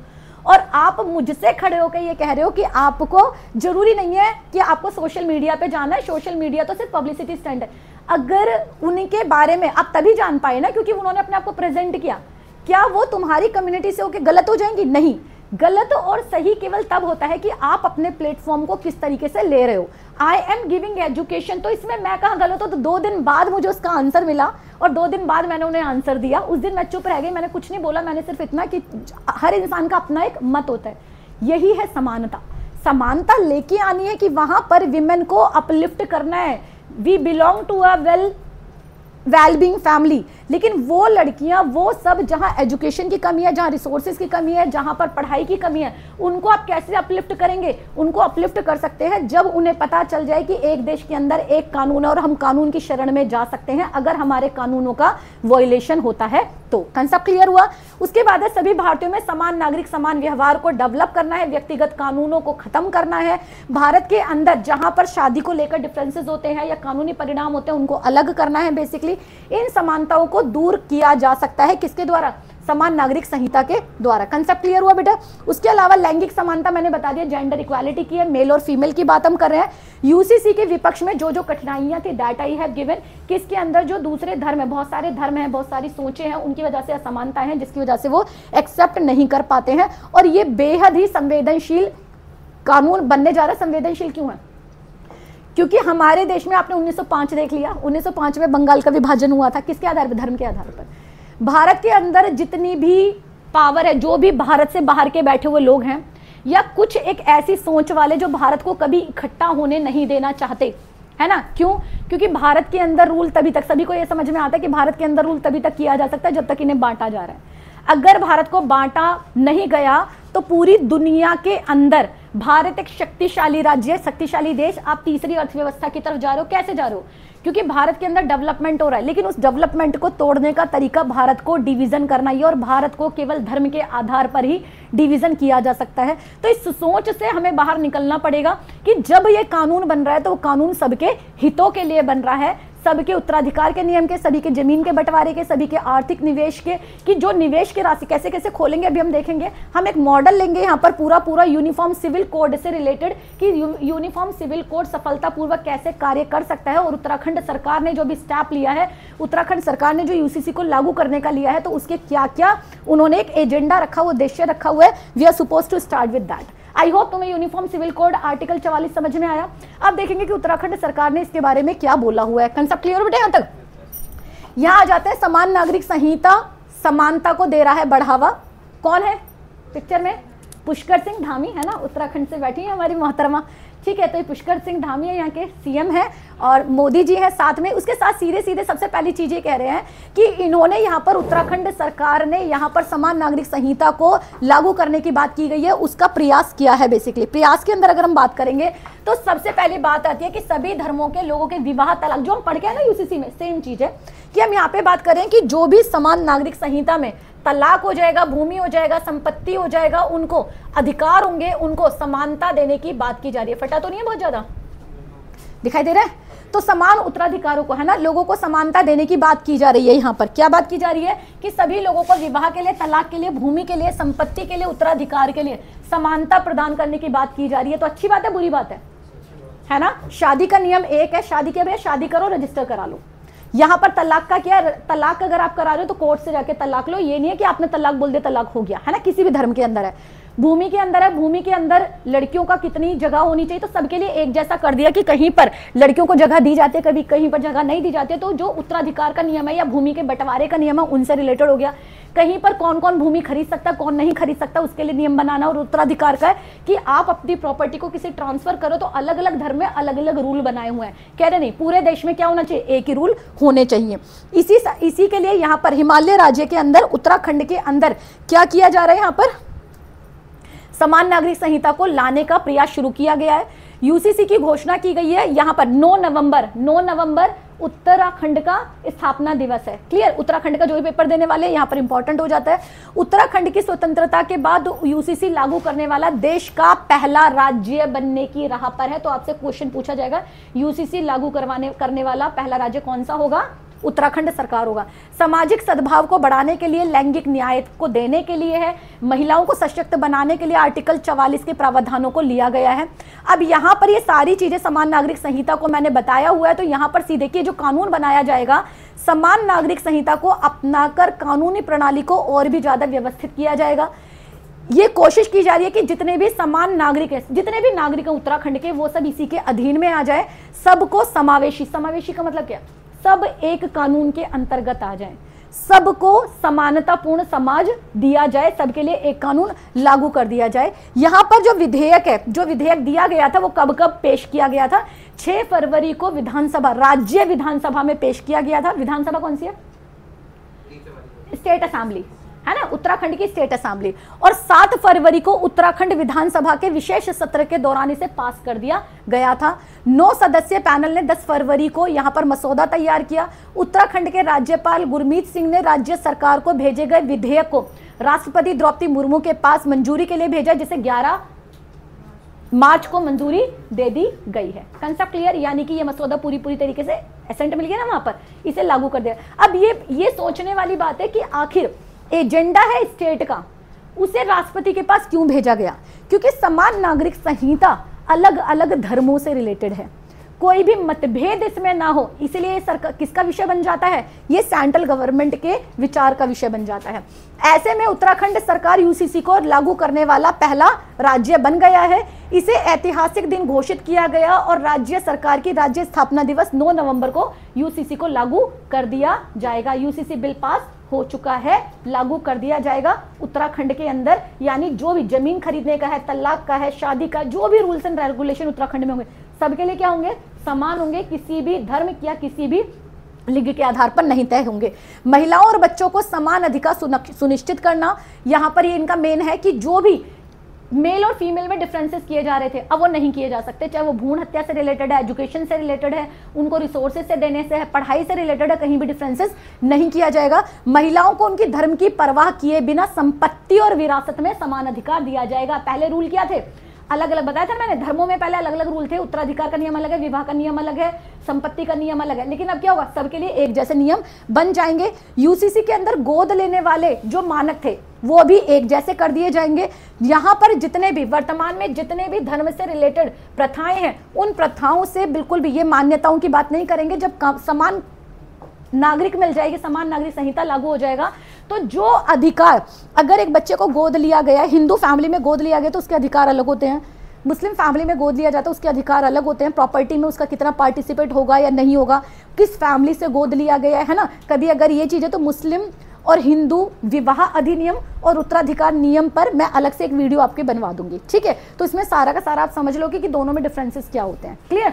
और आप मुझसे खड़े होकर ये कह रहे हो कि आपको जरूरी नहीं है कि आपको सोशल मीडिया पे जाना है, सोशल मीडिया तो सिर्फ पब्लिसिटी स्टंट है। अगर उनके बारे में आप तभी जान पाए ना क्योंकि उन्होंने अपने आप को प्रेजेंट किया। क्या वो तुम्हारी कम्युनिटी से होकर गलत हो जाएंगी? नहीं। गलत और सही केवल तब होता है कि आप अपने प्लेटफॉर्म को किस तरीके से ले रहे हो। आई एम गिविंग एजुकेशन, तो इसमें मैं कहाँ गलत हूँ? तो 2 दिन बाद मुझे उसका आंसर मिला और 2 दिन बाद मैंने उन्हें आंसर दिया। उस दिन मैं चुप रह गई, मैंने कुछ नहीं बोला, मैंने सिर्फ इतना कि हर इंसान का अपना एक मत होता है। यही है समानता। समानता लेके आनी है कि वहां पर विमेन को अपलिफ्ट करना है। We belong to a wellbeing family, लेकिन वो लड़कियां, वो सब जहां एजुकेशन की कमी है, जहां रिसोर्सेज की कमी है, जहां पर पढ़ाई की कमी है, उनको आप कैसे अपलिफ्ट करेंगे? उनको अपलिफ्ट कर सकते हैं जब उन्हें पता चल जाए कि एक देश के अंदर एक कानून है और हम कानून की शरण में जा सकते हैं अगर हमारे कानूनों का वॉयलेशन होता है तो। कंसेप्ट क्लियर हुआ? उसके बाद है सभी भारतीयों में समान नागरिक समान व्यवहार को डेवलप करना है, व्यक्तिगत कानूनों को खत्म करना है। भारत के अंदर जहां पर शादी को लेकर डिफरेंसेस होते हैं या कानूनी परिणाम होते हैं उनको अलग करना है। बेसिकली इन समानताओं को दूर किया जा सकता है किसके द्वारा? समान नागरिक संहिता के द्वारा। कंसेप्ट क्लियर हुआ बेटा? उसके अलावा लैंगिक समानता मैंने बता दिया, जेंडर इक्वालिटी की है, मेल और फीमेल की बात हम कर रहे हैं। यूसीसी के विपक्ष में जो जो कठिनाइयां थी दैट आई हैव गिवन, किसके अंदर जो दूसरे धर्म है, बहुत सारे धर्म हैं, बहुत सारी सोचें हैं, उनकी वजह से असमानता है जिसकी वजह से वो एक्सेप्ट नहीं कर पाते हैं। और ये बेहद ही संवेदनशील कानून बनने जा रहा है। संवेदनशील क्यों है? क्योंकि हमारे देश में आपने 1905 देख लिया, 1905 में बंगाल का विभाजन हुआ था, किसके आधार पर? धर्म के आधार पर। भारत के अंदर जितनी भी पावर है, जो भी भारत से बाहर के बैठे हुए लोग हैं या कुछ एक ऐसी सोच वाले जो भारत को कभी इकट्ठा होने नहीं देना चाहते, है ना? क्यों? क्योंकि भारत के अंदर रूल तभी तक, सभी को यह समझ में आता है कि भारत के अंदर रूल तभी तक किया जा सकता है जब तक इन्हें बांटा जा रहा है। अगर भारत को बांटा नहीं गया तो पूरी दुनिया के अंदर भारत एक शक्तिशाली राज्य है, शक्तिशाली देश। आप तीसरी अर्थव्यवस्था की तरफ जा रहे हो। कैसे जा रहे हो? क्योंकि भारत के अंदर डेवलपमेंट हो रहा है, लेकिन उस डेवलपमेंट को तोड़ने का तरीका भारत को डिवीजन करना ही है और भारत को केवल धर्म के आधार पर ही डिवीजन किया जा सकता है। तो इस सोच से हमें बाहर निकलना पड़ेगा कि जब ये कानून बन रहा है तो वो कानून सबके हितों के लिए बन रहा है, सबके उत्तराधिकार के नियम के, सभी के जमीन के बंटवारे के, सभी के आर्थिक निवेश के, कि जो निवेश की राशि कैसे कैसे खोलेंगे अभी हम देखेंगे। हम एक मॉडल लेंगे यहाँ पर पूरा यूनिफॉर्म सिविल कोड से रिलेटेड कि यूनिफॉर्म सिविल कोड सफलतापूर्वक कैसे कार्य कर सकता है। और उत्तराखंड सरकार ने जो भी स्टेप लिया है, उत्तराखंड सरकार ने जो यूसीसी को लागू करने का लिया है, तो उसके क्या क्या उन्होंने एक एजेंडा रखा हुआ, उद्देश्य रखा हुआ है। We are suppose to start with that. I hope तुम्हें यूनिफॉर्म सिविल कोड आर्टिकल 44 समझ में आया। अब देखेंगे कि उत्तराखंड सरकार ने इसके बारे में क्या बोला हुआ है। कंसेप्ट क्लियर बेटे? यहां तक। यहां आ जाते हैं समान नागरिक संहिता समानता को दे रहा है बढ़ावा। कौन है पिक्चर में? पुष्कर सिंह धामी है ना, उत्तराखंड से बैठी है हमारी मोहतरमा। ठीक है, तो ये पुष्कर सिंह धामी है, यहाँ के सीएम है और मोदी जी है साथ में। उसके साथ सीधे सीधे सबसे पहली चीज ये कह रहे हैं कि इन्होंने यहाँ पर उत्तराखंड सरकार ने यहाँ पर समान नागरिक संहिता को लागू करने की बात की गई है, उसका प्रयास किया है। बेसिकली प्रयास के अंदर अगर हम बात करेंगे तो सबसे पहली बात आती है कि सभी धर्मों के लोगों के विवाह तलाक, जो हम पढ़ के हैं ना यूसीसी में, सेम चीज है कि हम यहाँ पे बात करें कि जो भी समान नागरिक संहिता में तलाक हो जाएगा, भूमि हो जाएगा, संपत्ति हो जाएगा, उनको अधिकार होंगे, उनको समानता देने की बात की जा रही है। फटा तो नहीं है बहुत ज्यादा? दिखाई दे रहा है? तो समान उत्तराधिकारों को, है ना, लोगों को समानता देने की बात की जा रही है। यहाँ पर क्या बात की जा रही है कि सभी लोगों को विवाह के लिए, तलाक के लिए, भूमि के लिए, संपत्ति के लिए, उत्तराधिकार के लिए समानता प्रदान करने की बात की जा रही है। तो अच्छी बात है, बुरी बात है ना? शादी का नियम एक है, शादी के भैया शादी करो, रजिस्टर करा लो। यहाँ पर तलाक का क्या? तलाक अगर आप करा रहे हो तो कोर्ट से जाके तलाक लो। ये नहीं है कि आपने तलाक बोल दिया तलाक हो गया, है ना? किसी भी धर्म के अंदर है। भूमि के अंदर है, भूमि के अंदर लड़कियों का कितनी जगह होनी चाहिए, तो सबके लिए एक जैसा कर दिया कि कहीं पर लड़कियों को जगह दी जाती है, कभी कहीं पर जगह नहीं दी जाती है। तो जो उत्तराधिकार का नियम है या भूमि के बंटवारे का नियम है उनसे रिलेटेड हो गया। कहीं पर कौन कौन भूमि खरीद सकता है, कौन नहीं खरीद सकता, उसके लिए नियम बनाना। और उत्तराधिकार का है कि आप अपनी प्रॉपर्टी को किसी ट्रांसफर करो तो अलग अलग धर्म में अलग अलग रूल बनाए हुए हैं। कह रहे नहीं पूरे देश में क्या होना चाहिए, एक ही रूल होने चाहिए। इसी के लिए यहाँ पर हिमालय राज्य के अंदर, उत्तराखंड के अंदर क्या किया जा रहा है, यहाँ पर समान नागरिक संहिता को लाने का प्रयास शुरू किया गया है। यूसीसी की घोषणा की गई है। यहाँ पर 9 नवंबर उत्तराखंड का स्थापना दिवस है। क्लियर? उत्तराखंड का जो भी पेपर देने वाले हैं यहाँ पर इंपॉर्टेंट हो जाता है। उत्तराखंड की स्वतंत्रता के बाद यूसीसी लागू करने वाला देश का पहला राज्य बनने की राह पर है। तो आपसे क्वेश्चन पूछा जाएगा, यूसीसी लागू करने वाला पहला राज्य कौन सा होगा? उत्तराखंड सरकार होगा। सामाजिक सद्भाव को बढ़ाने के लिए, लैंगिक न्याय को देने के लिए है, महिलाओं को सशक्त बनाने के लिए आर्टिकल 44 के प्रावधानों को लिया गया है। अब यहाँ पर ये सारी चीजें समान नागरिक संहिता को मैंने बताया हुआ है। तो यहाँ पर सीधे कि जो कानून बनाया जाएगा, समान नागरिक संहिता को अपनाकर कानूनी प्रणाली को और भी ज्यादा व्यवस्थित किया जाएगा। ये कोशिश की जा रही है कि जितने भी समान नागरिक है, जितने भी नागरिक हैं उत्तराखंड के, वो सब इसी के अधीन में आ जाए। सबको समावेशी का मतलब क्या? सब एक कानून के अंतर्गत आ जाएं। सबको समानतापूर्ण समाज दिया जाए, सबके लिए एक कानून लागू कर दिया जाए। यहां पर जो विधेयक है, जो विधेयक दिया गया था वो कब कब पेश किया गया था? 6 फरवरी को विधानसभा, राज्य विधानसभा में पेश किया गया था। विधानसभा कौन सी है? स्टेट असेंबली है ना, उत्तराखंड की स्टेट असेंबली। और 7 फरवरी को उत्तराखंड विधानसभा के विशेष सत्र के दौरान इसे पास कर दिया गया था। 9 सदस्यीय पैनल ने 10 फरवरी को यहां पर मसौदा तैयार किया। उत्तराखंड के राज्यपाल गुरमीत सिंह ने राज्य सरकार को भेजे गए विधेयक को राष्ट्रपति द्रौपदी मुर्मू के पास मंजूरी के लिए भेजा, जिसे 11 मार्च को मंजूरी दे दी गई है। Concept clear? यानी कि ये मसौदा पूरी तरीके से एसेंट मिल गया ना वहां पर, इसे लागू कर दिया। अब ये सोचने वाली बात है कि आखिर एजेंडा है स्टेट का, उसे राष्ट्रपति के पास क्यों भेजा गया? क्योंकि समान नागरिक संहिता अलग अलग धर्मों से रिलेटेड है, कोई भी मतभेद इसमें ना हो, इसलिए सरकार किसका विषय बन जाता है? ये सेंट्रल गवर्नमेंट के विचार का विषय बन जाता है। ऐसे में उत्तराखंड सरकार यूसीसी को लागू करने वाला पहला राज्य बन गया है। इसे ऐतिहासिक दिन घोषित किया गया और राज्य सरकार की राज्य स्थापना दिवस 9 नवंबर को यूसीसी को लागू कर दिया जाएगा। यूसीसी बिल पास हो चुका है, लागू कर दिया जाएगा उत्तराखंड के अंदर। यानी जो भी जमीन खरीदने का है, तलाक का है, शादी का, जो भी रूल्स एंड रेगुलेशन उत्तराखंड में होंगे, सबके लिए क्या होंगे? समान होंगे, किसी भी धर्म या किसी भी लिंग के आधार पर नहीं तय होंगे। महिलाओं और बच्चों को समान अधिकार सुनिश्चित करना, यहाँ पर ये इनका मेन है कि जो भी मेल और फीमेल में डिफरेंसेस किए जा रहे थे, अब वो नहीं किए जा सकते। चाहे वो भ्रूण हत्या से रिलेटेड है, एजुकेशन से रिलेटेड है, उनको रिसोर्सेज से देने से है, पढ़ाई से रिलेटेड है, कहीं भी डिफरेंसेस नहीं किया जाएगा। महिलाओं को उनकी धर्म की परवाह किए बिना संपत्ति और विरासत में समान अधिकार दिया जाएगा। पहले रूल क्या थे? अलग अलग बताया था मैंने, धर्मों में पहले अलग अलग रूल थे, उत्तराधिकार का नियम अलग है, विवाह का नियम अलग है, संपत्ति का नियम अलग है। लेकिन अब क्या होगा? सबके लिए एक जैसे नियम बन जाएंगे। यूसीसी के अंदर गोद लेने वाले जो मानक थे वो भी एक जैसे कर दिए जाएंगे। यहाँ पर जितने भी वर्तमान में जितने भी धर्म से रिलेटेड प्रथाएं हैं, उन प्रथाओं से बिल्कुल भी, ये मान्यताओं की बात नहीं करेंगे। जब समान नागरिक मिल जाएगी, समान नागरिक संहिता लागू हो जाएगा, तो जो अधिकार, अगर एक बच्चे को गोद लिया गया, हिंदू फैमिली में गोद लिया गया तो उसके अधिकार अलग होते हैं, मुस्लिम फैमिली में गोद लिया जाता है उसके अधिकार अलग होते हैं, प्रॉपर्टी में उसका कितना पार्टिसिपेट होगा या नहीं होगा, किस फैमिली से गोद लिया गया है ना। कभी अगर ये चीज़ें, तो मुस्लिम और हिंदू विवाह अधिनियम और उत्तराधिकार नियम पर मैं अलग से एक वीडियो आपके बनवा दूंगी, ठीक है? तो इसमें सारा का सारा आप समझ लोगे कि दोनों में डिफरेंसेस क्या होते हैं। क्लियर?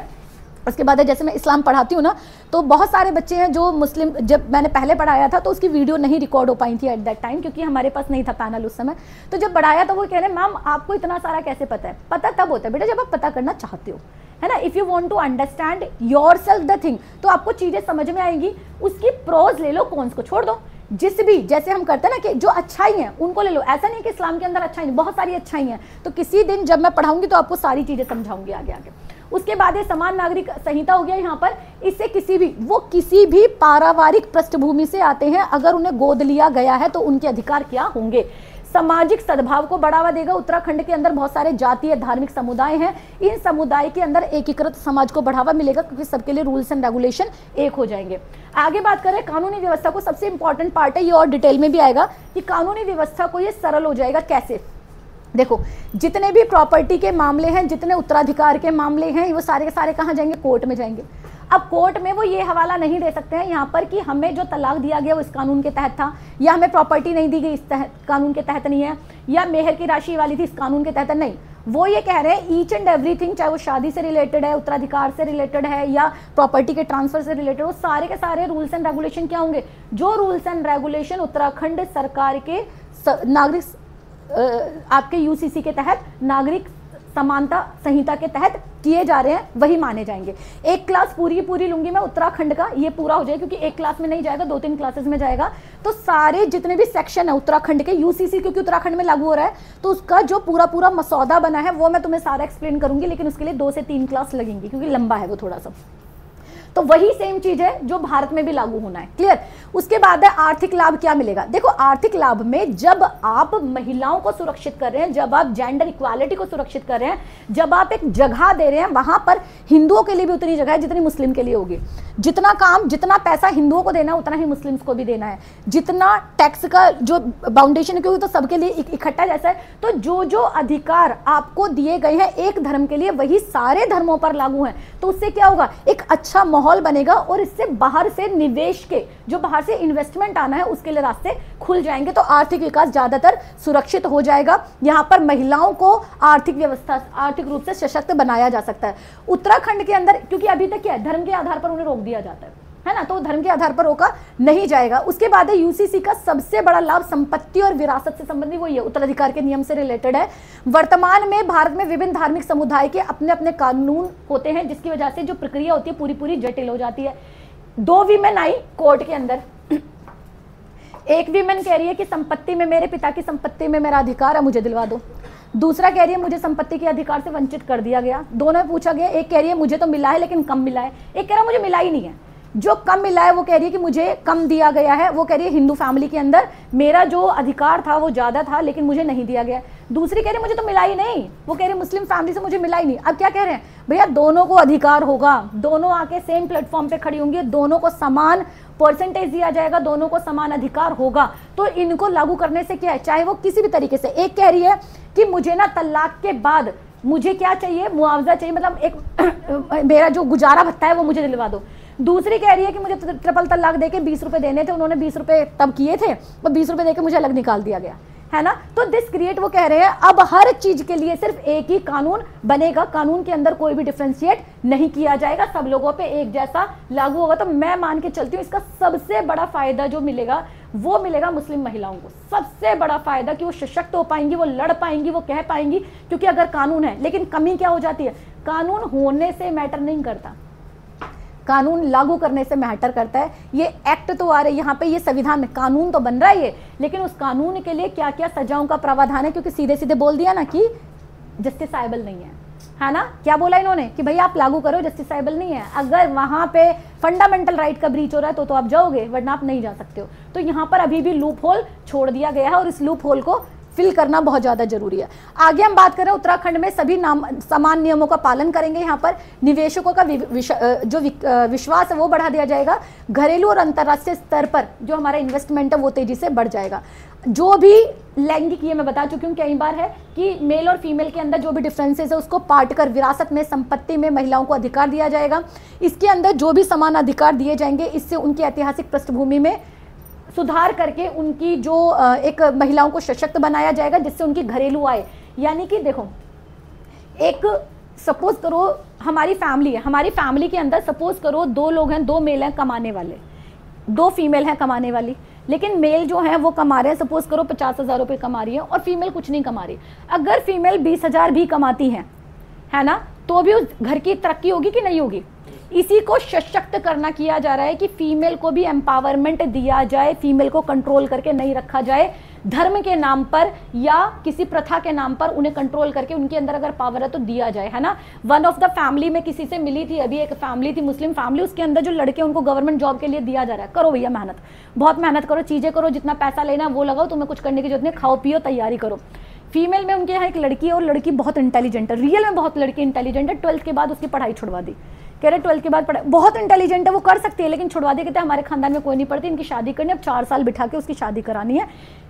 उसके बाद जैसे मैं इस्लाम पढ़ाती हूँ ना, तो बहुत सारे बच्चे हैं जो मुस्लिम, जब मैंने पहले पढ़ाया था तो उसकी वीडियो नहीं रिकॉर्ड हो पाई थी एट दैट टाइम, क्योंकि हमारे पास नहीं था पैनल उस समय। तो जब पढ़ाया तो वो कह रहे मैम आपको इतना सारा कैसे पता है? पता तब होता है बेटा जब आप पता करना चाहते हो, है ना। If you want to understand yourself the thing, तो आपको चीज़ें समझ में आएंगी। उसकी प्रोज ले लो, कॉन्स को छोड़ दो। जिस भी, जैसे हम करते हैं ना कि जो अच्छाई है उनको ले लो, ऐसा नहीं कि इस्लाम के अंदर अच्छाई नहीं, बहुत सारी अच्छाई हैं। तो किसी दिन जब मैं पढ़ाऊंगी तो आपको सारी चीज़ें समझाऊंगी आगे आगे। उसके बाद ये समान नागरिक संहिता हो गया यहाँ पर। इससे किसी भी पारिवारिक पृष्ठभूमि से आते हैं, अगर उन्हें गोद लिया गया है तो उनके अधिकार क्या होंगे। सामाजिक सद्भाव को बढ़ावा देगा। उत्तराखंड के अंदर बहुत सारे जातीय धार्मिक समुदाय हैं, इन समुदाय के अंदर एकीकृत समाज को बढ़ावा मिलेगा, क्योंकि सबके लिए रूल्स एंड रेगुलेशन एक हो जाएंगे। आगे बात करें कानूनी व्यवस्था को, सबसे इंपॉर्टेंट पार्ट है ये, और डिटेल में भी आएगा कि कानूनी व्यवस्था को ये सरल हो जाएगा कैसे। देखो, जितने भी प्रॉपर्टी के मामले हैं, जितने उत्तराधिकार के मामले हैं, वो सारे के सारे कहाँ जाएंगे? कोर्ट में जाएंगे। अब कोर्ट में वो ये हवाला नहीं दे सकते हैं यहाँ पर कि हमें जो तलाक दिया गया वो इस कानून के तहत था, या हमें प्रॉपर्टी नहीं दी गई इस कानून के तहत नहीं है, या मेहर की राशि वाली थी इस कानून के तहत नहीं। वो ये कह रहे हैं ईच एंड एवरीथिंग, चाहे वो शादी से रिलेटेड है, उत्तराधिकार से रिलेटेड है, या प्रॉपर्टी के ट्रांसफर से रिलेटेड, वो सारे के सारे रूल्स एंड रेगुलेशन क्या होंगे? जो रूल्स एंड रेगुलेशन उत्तराखंड सरकार के नागरिक आपके यूसीसी के तहत नागरिक समानता संहिता के तहत किए जा रहे हैं वही माने जाएंगे। एक क्लास पूरी की पूरी लूंगी मैं उत्तराखंड का, ये पूरा हो जाए, क्योंकि एक क्लास में नहीं जाएगा, 2-3 क्लासेस में जाएगा। तो सारे जितने भी सेक्शन है उत्तराखंड के, यूसीसी क्योंकि उत्तराखंड में लागू हो रहा है, तो उसका जो पूरा मसौदा बना है वो मैं तुम्हें सारा एक्सप्लेन करूंगी, लेकिन उसके लिए 2 से 3 क्लास लगेंगी, क्योंकि लंबा है वो थोड़ा सा। तो वही सेम चीज है जो भारत में भी लागू होना है। क्लियर? उसके बाद है आर्थिक लाभ क्या मिलेगा। देखो, आर्थिक लाभ में जब आप महिलाओं को सुरक्षित कर रहे हैं, जब आप जेंडर इक्वालिटी को सुरक्षित कर रहे हैं, जब आप एक जगह दे रहे हैं, वहां पर हिंदुओं के लिए भी उतनी जगह है जितनी मुस्लिम के लिए होगी। जितना काम, जितना पैसा हिंदुओं को देना है उतना ही मुस्लिम्स को भी देना है, जितना टैक्स का जो बाउंडेशन, क्योंकि तो सबके लिए इकट्ठा जैसा है, तो जो जो अधिकार आपको दिए गए हैं एक धर्म के लिए वही सारे धर्मों पर लागू हैं। तो उससे क्या होगा, एक अच्छा माहौल बनेगा और इससे बाहर से निवेश के, जो बाहर से इन्वेस्टमेंट आना है उसके लिए रास्ते खुल जाएंगे, तो आर्थिक विकास ज्यादातर सुरक्षित हो जाएगा। यहाँ पर महिलाओं को आर्थिक व्यवस्था, आर्थिक रूप से सशक्त बनाया जा सकता है। उत्तराखंड के अंदर, क्योंकि अभी तक क्या है, धर्म के आधार पर उन्हें रोक दिया जाता है ना, तो धर्म के आधार पर रोका नहीं जाएगा। उसके बाद है यूसीसी का सबसे बड़ा लाभ संपत्ति और विरासत से संबंधित वही है, उत्तराधिकार के नियम से रिलेटेड है। वर्तमान में भारत में विभिन्न धार्मिक समुदाय के अपने अपने कानून होते हैं, जिसकी वजह से जो प्रक्रिया होती है पूरी पूरी जटिल हो जाती है। 2 वीमेन आई कोर्ट के अंदर, एक वीमेन कह रही है कि संपत्ति में, मेरे पिता की संपत्ति में मेरा अधिकार है, मुझे दिलवा दो। दूसरा कह रही है मुझे संपत्ति के अधिकार से वंचित कर दिया गया। दोनों में पूछा गया, एक कह रही है मुझे तो मिला है लेकिन कम मिला है, एक कह रहा है मुझे मिला ही नहीं है। जो कम मिला है वो कह रही है कि मुझे कम दिया गया है, वो कह रही है हिंदू फैमिली के अंदर मेरा जो अधिकार था वो ज्यादा था लेकिन मुझे नहीं दिया गया। दूसरी कह रही है मुझे तो मिला ही नहीं, वो कह रही है मुस्लिम फैमिली से मुझे मिला ही नहीं। अब क्या कह रहे हैं भैया, दोनों को अधिकार होगा, दोनों आके सेम प्लेटफॉर्म पे खड़ी होंगी, दोनों को समान परसेंटेज दिया जाएगा, दोनों को समान अधिकार होगा। तो इनको लागू करने से क्या है, चाहे वो किसी भी तरीके से, एक कह रही है कि मुझे ना तलाक के बाद मुझे क्या चाहिए, मुआवजा चाहिए, मतलब एक मेरा जो गुजारा भत्ता है वो मुझे दिलवा दो। दूसरी कह रही है कि मुझे ट्रिपल तलाक देके 20 रुपए देने थे, उन्होंने 20 रुपए तब किए थे, वो 20 रुपए देके मुझे अलग निकाल दिया गया है ना। तो दिस क्रिएट, वो कह रहे हैं अब हर चीज के लिए सिर्फ एक ही कानून बनेगा, कानून के अंदर कोई भी डिफ्रेंशिएट नहीं किया जाएगा, सब लोगों पे एक जैसा लागू होगा। तो मैं मान के चलती हूँ इसका सबसे बड़ा फायदा जो मिलेगा वो मिलेगा मुस्लिम महिलाओं को, सबसे बड़ा फायदा, कि वो सशक्त हो पाएंगी, वो लड़ पाएंगी, वो कह पाएंगी, क्योंकि अगर कानून है। लेकिन कमी क्या हो जाती है, कानून होने से मैटर नहीं करता, कानून लागू करने से मैटर करता है। ये एक्ट तो आ रहे यहाँ पे, ये संविधान में कानून तो बन रहा है ये, लेकिन उस कानून के लिए क्या क्या सजाओं का प्रावधान है, क्योंकि सीधे सीधे बोल दिया ना कि जस्टिसाइबल नहीं है ना। क्या बोला इन्होंने कि भाई आप लागू करो, जस्टिसाइबल नहीं है। अगर वहां पे फंडामेंटल राइट का ब्रीच हो रहा है तो आप जाओगे, वरना आप नहीं जा सकते हो। तो यहाँ पर अभी भी लूप होल छोड़ दिया गया है और इस लूप होल को फिल करना बहुत ज्यादा जरूरी है। आगे हम बात करें, उत्तराखंड में सभी समान नियमों का पालन करेंगे। यहाँ पर निवेशकों का जो विश्वास है वो बढ़ा दिया जाएगा। घरेलू और अंतर्राष्ट्रीय स्तर पर जो हमारा इन्वेस्टमेंट है वो तेजी से बढ़ जाएगा। जो भी लैंगिक, ये मैं बता चुकी हूँ कई बार है कि मेल और फीमेल के अंदर जो भी डिफरेंसेस है उसको पाट कर विरासत में, संपत्ति में महिलाओं को अधिकार दिया जाएगा। इसके अंदर जो भी समान अधिकार दिए जाएंगे, इससे उनकी ऐतिहासिक पृष्ठभूमि में सुधार करके उनकी जो एक महिलाओं को सशक्त बनाया जाएगा, जिससे उनकी घरेलू आय, यानी कि देखो एक सपोज करो हमारी फैमिली है, हमारी फैमिली के अंदर सपोज करो 2 लोग हैं, 2 मेल हैं कमाने वाले, 2 फीमेल हैं कमाने वाली, लेकिन मेल जो है वो कमा रहे हैं, सपोज करो 50,000 रुपये कमा रही है और फीमेल कुछ नहीं कमा रही। अगर फीमेल 20,000 भी कमाती है ना, तो भी उस घर की तरक्की होगी कि नहीं होगी। इसी को सशक्त करना किया जा रहा है कि फीमेल को भी एम्पावरमेंट दिया जाए, फीमेल को कंट्रोल करके नहीं रखा जाए धर्म के नाम पर या किसी प्रथा के नाम पर, उन्हें कंट्रोल करके उनके अंदर अगर पावर है तो दिया जाए, है ना। वन ऑफ द फैमिली में किसी से मिली थी, अभी एक फैमिली थी मुस्लिम फैमिली, उसके अंदर जो लड़के उनको गवर्नमेंट जॉब के लिए दिया जा रहा है। करो भैया मेहनत, बहुत मेहनत करो, चीजें करो, जितना पैसा लेना वो लगाओ, तुम्हें कुछ करने की जरूरत नहीं, खाओ पियो, तैयारी करो। फीमेल में उनके यहाँ एक लड़की है और लड़की बहुत इंटेलिजेंट है, रियल में बहुत लड़की इंटेलिजेंट है। 12th के बाद उसकी पढ़ाई छुड़वा दी, कह रहे 12th के बाद पढ़ाई, बहुत इंटेलिजेंट है, वो कर सकती है, लेकिन छुड़वा दी। कहते हैं हमारे खानदान में कोई नहीं पढ़ती, इनकी शादी करनी, अब 4 साल बिठा के उसकी शादी करानी है।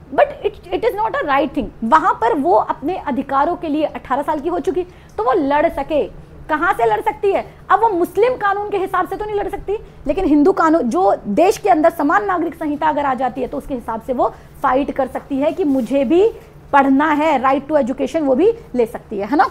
But it is not a right thing. वहां पर वो अपने अधिकारों के लिए 18 साल की हो चुकी तो वो लड़ सके। कहां से लड़ सकती है, अब वो मुस्लिम कानून के हिसाब से तो नहीं लड़ सकती, लेकिन हिंदू कानून, जो देश के अंदर समान नागरिक संहिता अगर आ जाती है तो उसके हिसाब से वो फाइट कर सकती है कि मुझे भी पढ़ना है, राइट टू एजुकेशन वो भी ले सकती है ना।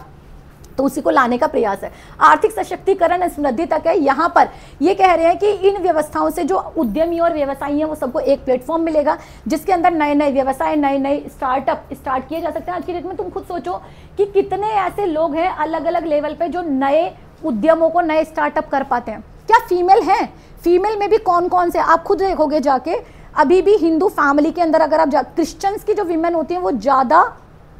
तो उसी को लाने का प्रयास है। आर्थिक सशक्तिकरण समृद्धि तक है। यहाँ पर ये कह रहे हैं कि इन व्यवस्थाओं से जो उद्यमी और व्यवसायी हैं वो सबको एक प्लेटफॉर्म मिलेगा, जिसके अंदर नए नए व्यवसाय, नए नए स्टार्टअप स्टार्ट किए जा सकते हैं। आज की डेट में तुम खुद सोचो कि कितने ऐसे लोग हैं अलग अलग लेवल पे जो नए उद्यमों को, नए स्टार्टअप कर पाते हैं। क्या फीमेल हैं? फीमेल में भी कौन कौन से, आप खुद देखोगे जाके, अभी भी हिंदू फैमिली के अंदर अगर आप क्रिश्चियंस की जो वीमेन होती हैं वो ज़्यादा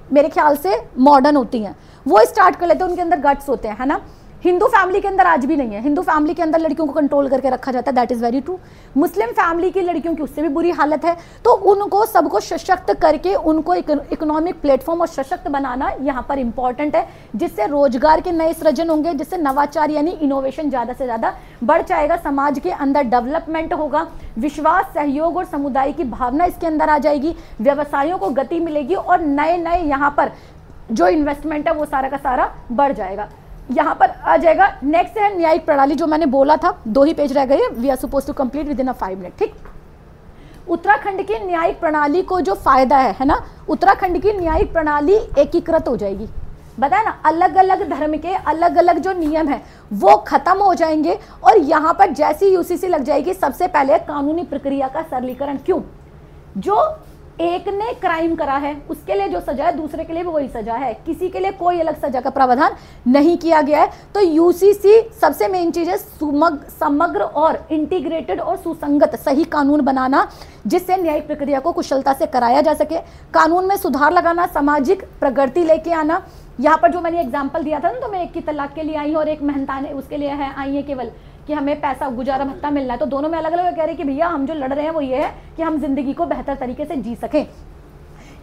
मेरे ख्याल से मॉडर्न होती हैं, वो स्टार्ट कर लेते हैं, उनके अंदर गट्स होते हैं, है ना। हिंदू फैमिली के अंदर आज भी नहीं है, हिंदू फैमिली के अंदर लड़कियों को कंट्रोल करके रखा जाता है, that is very true. Muslim family की लड़कियों की उससे भी बुरी हालत है। तो उनको सबको सशक्त करके उनको इकोनॉमिक प्लेटफॉर्म और सशक्त बनाना यहाँ पर इंपॉर्टेंट है, जिससे रोजगार के नए सृजन होंगे, जिससे नवाचार यानी इनोवेशन ज़्यादा से ज़्यादा बढ़ जाएगा, समाज के अंदर डेवलपमेंट होगा, विश्वास, सहयोग और समुदाय की भावना इसके अंदर आ जाएगी, व्यवसायों को गति मिलेगी और नए नए यहाँ पर जो इन्वेस्टमेंट है वो सारा का सारा बढ़ जाएगा। यहाँ पर आ जाएगा। नेक्स्ट है न्यायिक प्रणाली, जो मैंने बोला था 2 ही पेज रह गए, we are suppose to complete within a 5 minute. ठीक, उत्तराखंड की न्यायिक प्रणाली को जो फायदा है ना, उत्तराखंड की न्यायिक प्रणाली एकीकृत हो जाएगी। बताया ना, अलग अलग धर्म के अलग अलग जो नियम है वो खत्म हो जाएंगे और यहाँ पर जैसी यूसीसी लग जाएगी, सबसे पहले कानूनी प्रक्रिया का सरलीकरण। क्यों? जो एक ने क्राइम करा है उसके लिए जो सजा है, दूसरे के लिए भी वही सजा है, किसी के लिए कोई अलग सजा का प्रावधान नहीं किया गया है। तो यूसीसी सबसे मेन चीज है समग्र और इंटीग्रेटेड और सुसंगत सही कानून बनाना, जिससे न्यायिक प्रक्रिया को कुशलता से कराया जा सके, कानून में सुधार लगाना, सामाजिक प्रगति लेके आना। यहाँ पर जो मैंने एग्जाम्पल दिया था ना, तो मैं एक की तलाक के लिए आई हूँ और एक मेहनताने उसके लिए है आई है केवल कि हमें पैसा गुजारा भत्ता मिलना है, तो दोनों में अलग अलग कह रहे हैं कि भैया हम जो लड़ रहे हैं वो ये है कि हम जिंदगी को बेहतर तरीके से जी सकें।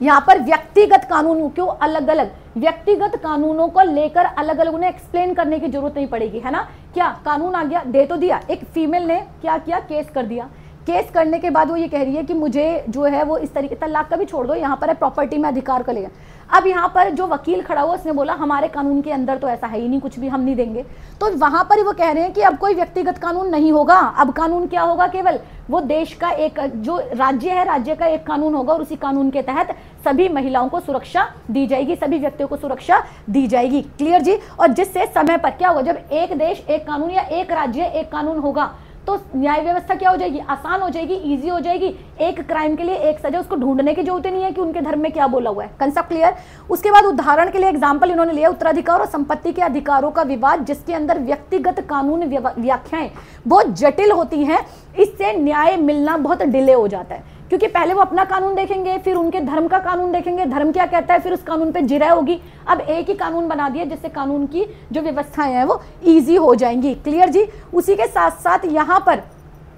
यहाँ पर व्यक्तिगत कानून क्यों अलग अलग, व्यक्तिगत कानूनों को लेकर अलग अलग उन्हें एक्सप्लेन करने की जरूरत नहीं पड़ेगी, है ना। क्या कानून आ गया, दे तो दिया, एक फीमेल ने क्या किया, केस कर दिया, केस करने के बाद वो ये कह रही है कि मुझे जो है वो इस तरीके, तलाक का भी छोड़ दो, यहाँ पर है प्रॉपर्टी में अधिकार का लेगा। अब यहाँ पर जो वकील खड़ा हुआ उसने बोला हमारे कानून के अंदर तो ऐसा है ही नहीं, कुछ भी हम नहीं देंगे। तो वहां पर वो कह रहे हैं कि अब कोई व्यक्तिगत कानून नहीं होगा, अब कानून क्या होगा, केवल वो देश का एक जो राज्य है, राज्य का एक कानून होगा और उसी कानून के तहत सभी महिलाओं को सुरक्षा दी जाएगी, सभी व्यक्तियों को सुरक्षा दी जाएगी। क्लियर जी। और जिससे समय पर क्या होगा, जब एक देश एक कानून या एक राज्य एक कानून होगा तो न्याय व्यवस्था क्या हो जाएगी, आसान हो जाएगी, इजी हो जाएगी। एक क्राइम के लिए एक सजा, उसको ढूंढने की जरूरत नहीं है कि उनके धर्म में क्या बोला हुआ है। Concept clear. उसके बाद उदाहरण के लिए एग्जांपल इन्होंने लिया, उत्तराधिकार और संपत्ति के अधिकारों का विवाद, जिसके अंदर व्यक्तिगत कानून व्याख्याएं बहुत जटिल होती हैं, इससे न्याय मिलना बहुत डिले हो जाता है, क्योंकि पहले वो अपना कानून देखेंगे, फिर उनके धर्म का कानून देखेंगे, धर्म क्या कहता है, फिर उस कानून पे जिरह होगी। अब एक ही कानून बना दिया जिससे कानून की जो व्यवस्थाएं हैं वो इजी हो जाएंगी। क्लियर जी। उसी के साथ साथ यहाँ पर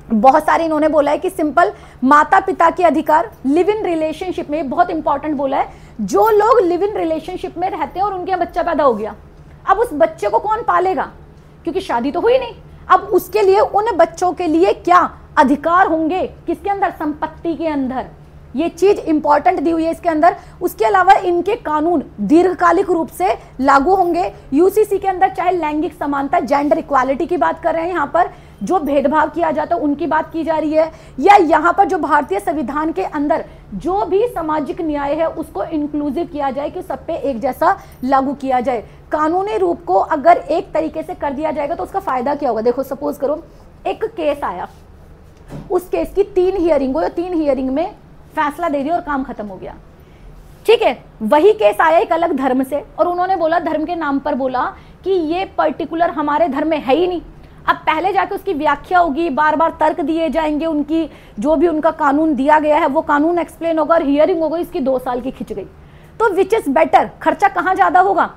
बहुत सारे इन्होंने बोला है कि सिंपल माता पिता के अधिकार, लिव इन रिलेशनशिप में बहुत इंपॉर्टेंट बोला है, जो लोग लिव इन रिलेशनशिप में रहते हैं और उनके यहाँ बच्चा पैदा हो गया, अब उस बच्चे को कौन पालेगा, क्योंकि शादी तो हुई नहीं। अब उसके लिए उन बच्चों के लिए क्या अधिकार होंगे, किसके अंदर, संपत्ति के अंदर। ये चीज इंपॉर्टेंट दी हुई है इसके अंदर। उसके अलावा इनके कानून दीर्घकालिक रूप से लागू होंगे। यूसीसी के अंदर चाहे लैंगिक समानता, जेंडर इक्वालिटी की बात कर रहे हैं, यहाँ पर जो भेदभाव किया जाता है उनकी बात की जा रही है, या यहाँ पर जो भारतीय संविधान के अंदर जो भी सामाजिक न्याय है उसको इंक्लूसिव किया जाए कि सब पे एक जैसा लागू किया जाए। कानूनी रूप को अगर एक तरीके से कर दिया जाएगा तो उसका फायदा क्या होगा। देखो सपोज करो एक केस आया, उस केस की 3 हियरिंग हुई और 3 हियरिंग में फैसला दे दिया और काम खत्म हो गया। ठीक है, वही केस आया एक अलग धर्म से और उन्होंने बोला, धर्म के नाम पर बोला कि ये पर्टिकुलर हमारे धर्म में है ही नहीं। अब पहले जाके उसकी व्याख्या होगी, बार बार तर्क दिए जाएंगे, उनकी जो भी उनका कानून दिया गया है वो कानून एक्सप्लेन होगा और हियरिंग हो गई, इसकी 2 साल की खिंच गई। तो विच इज बेटर, खर्चा कहाँ ज्यादा होगा,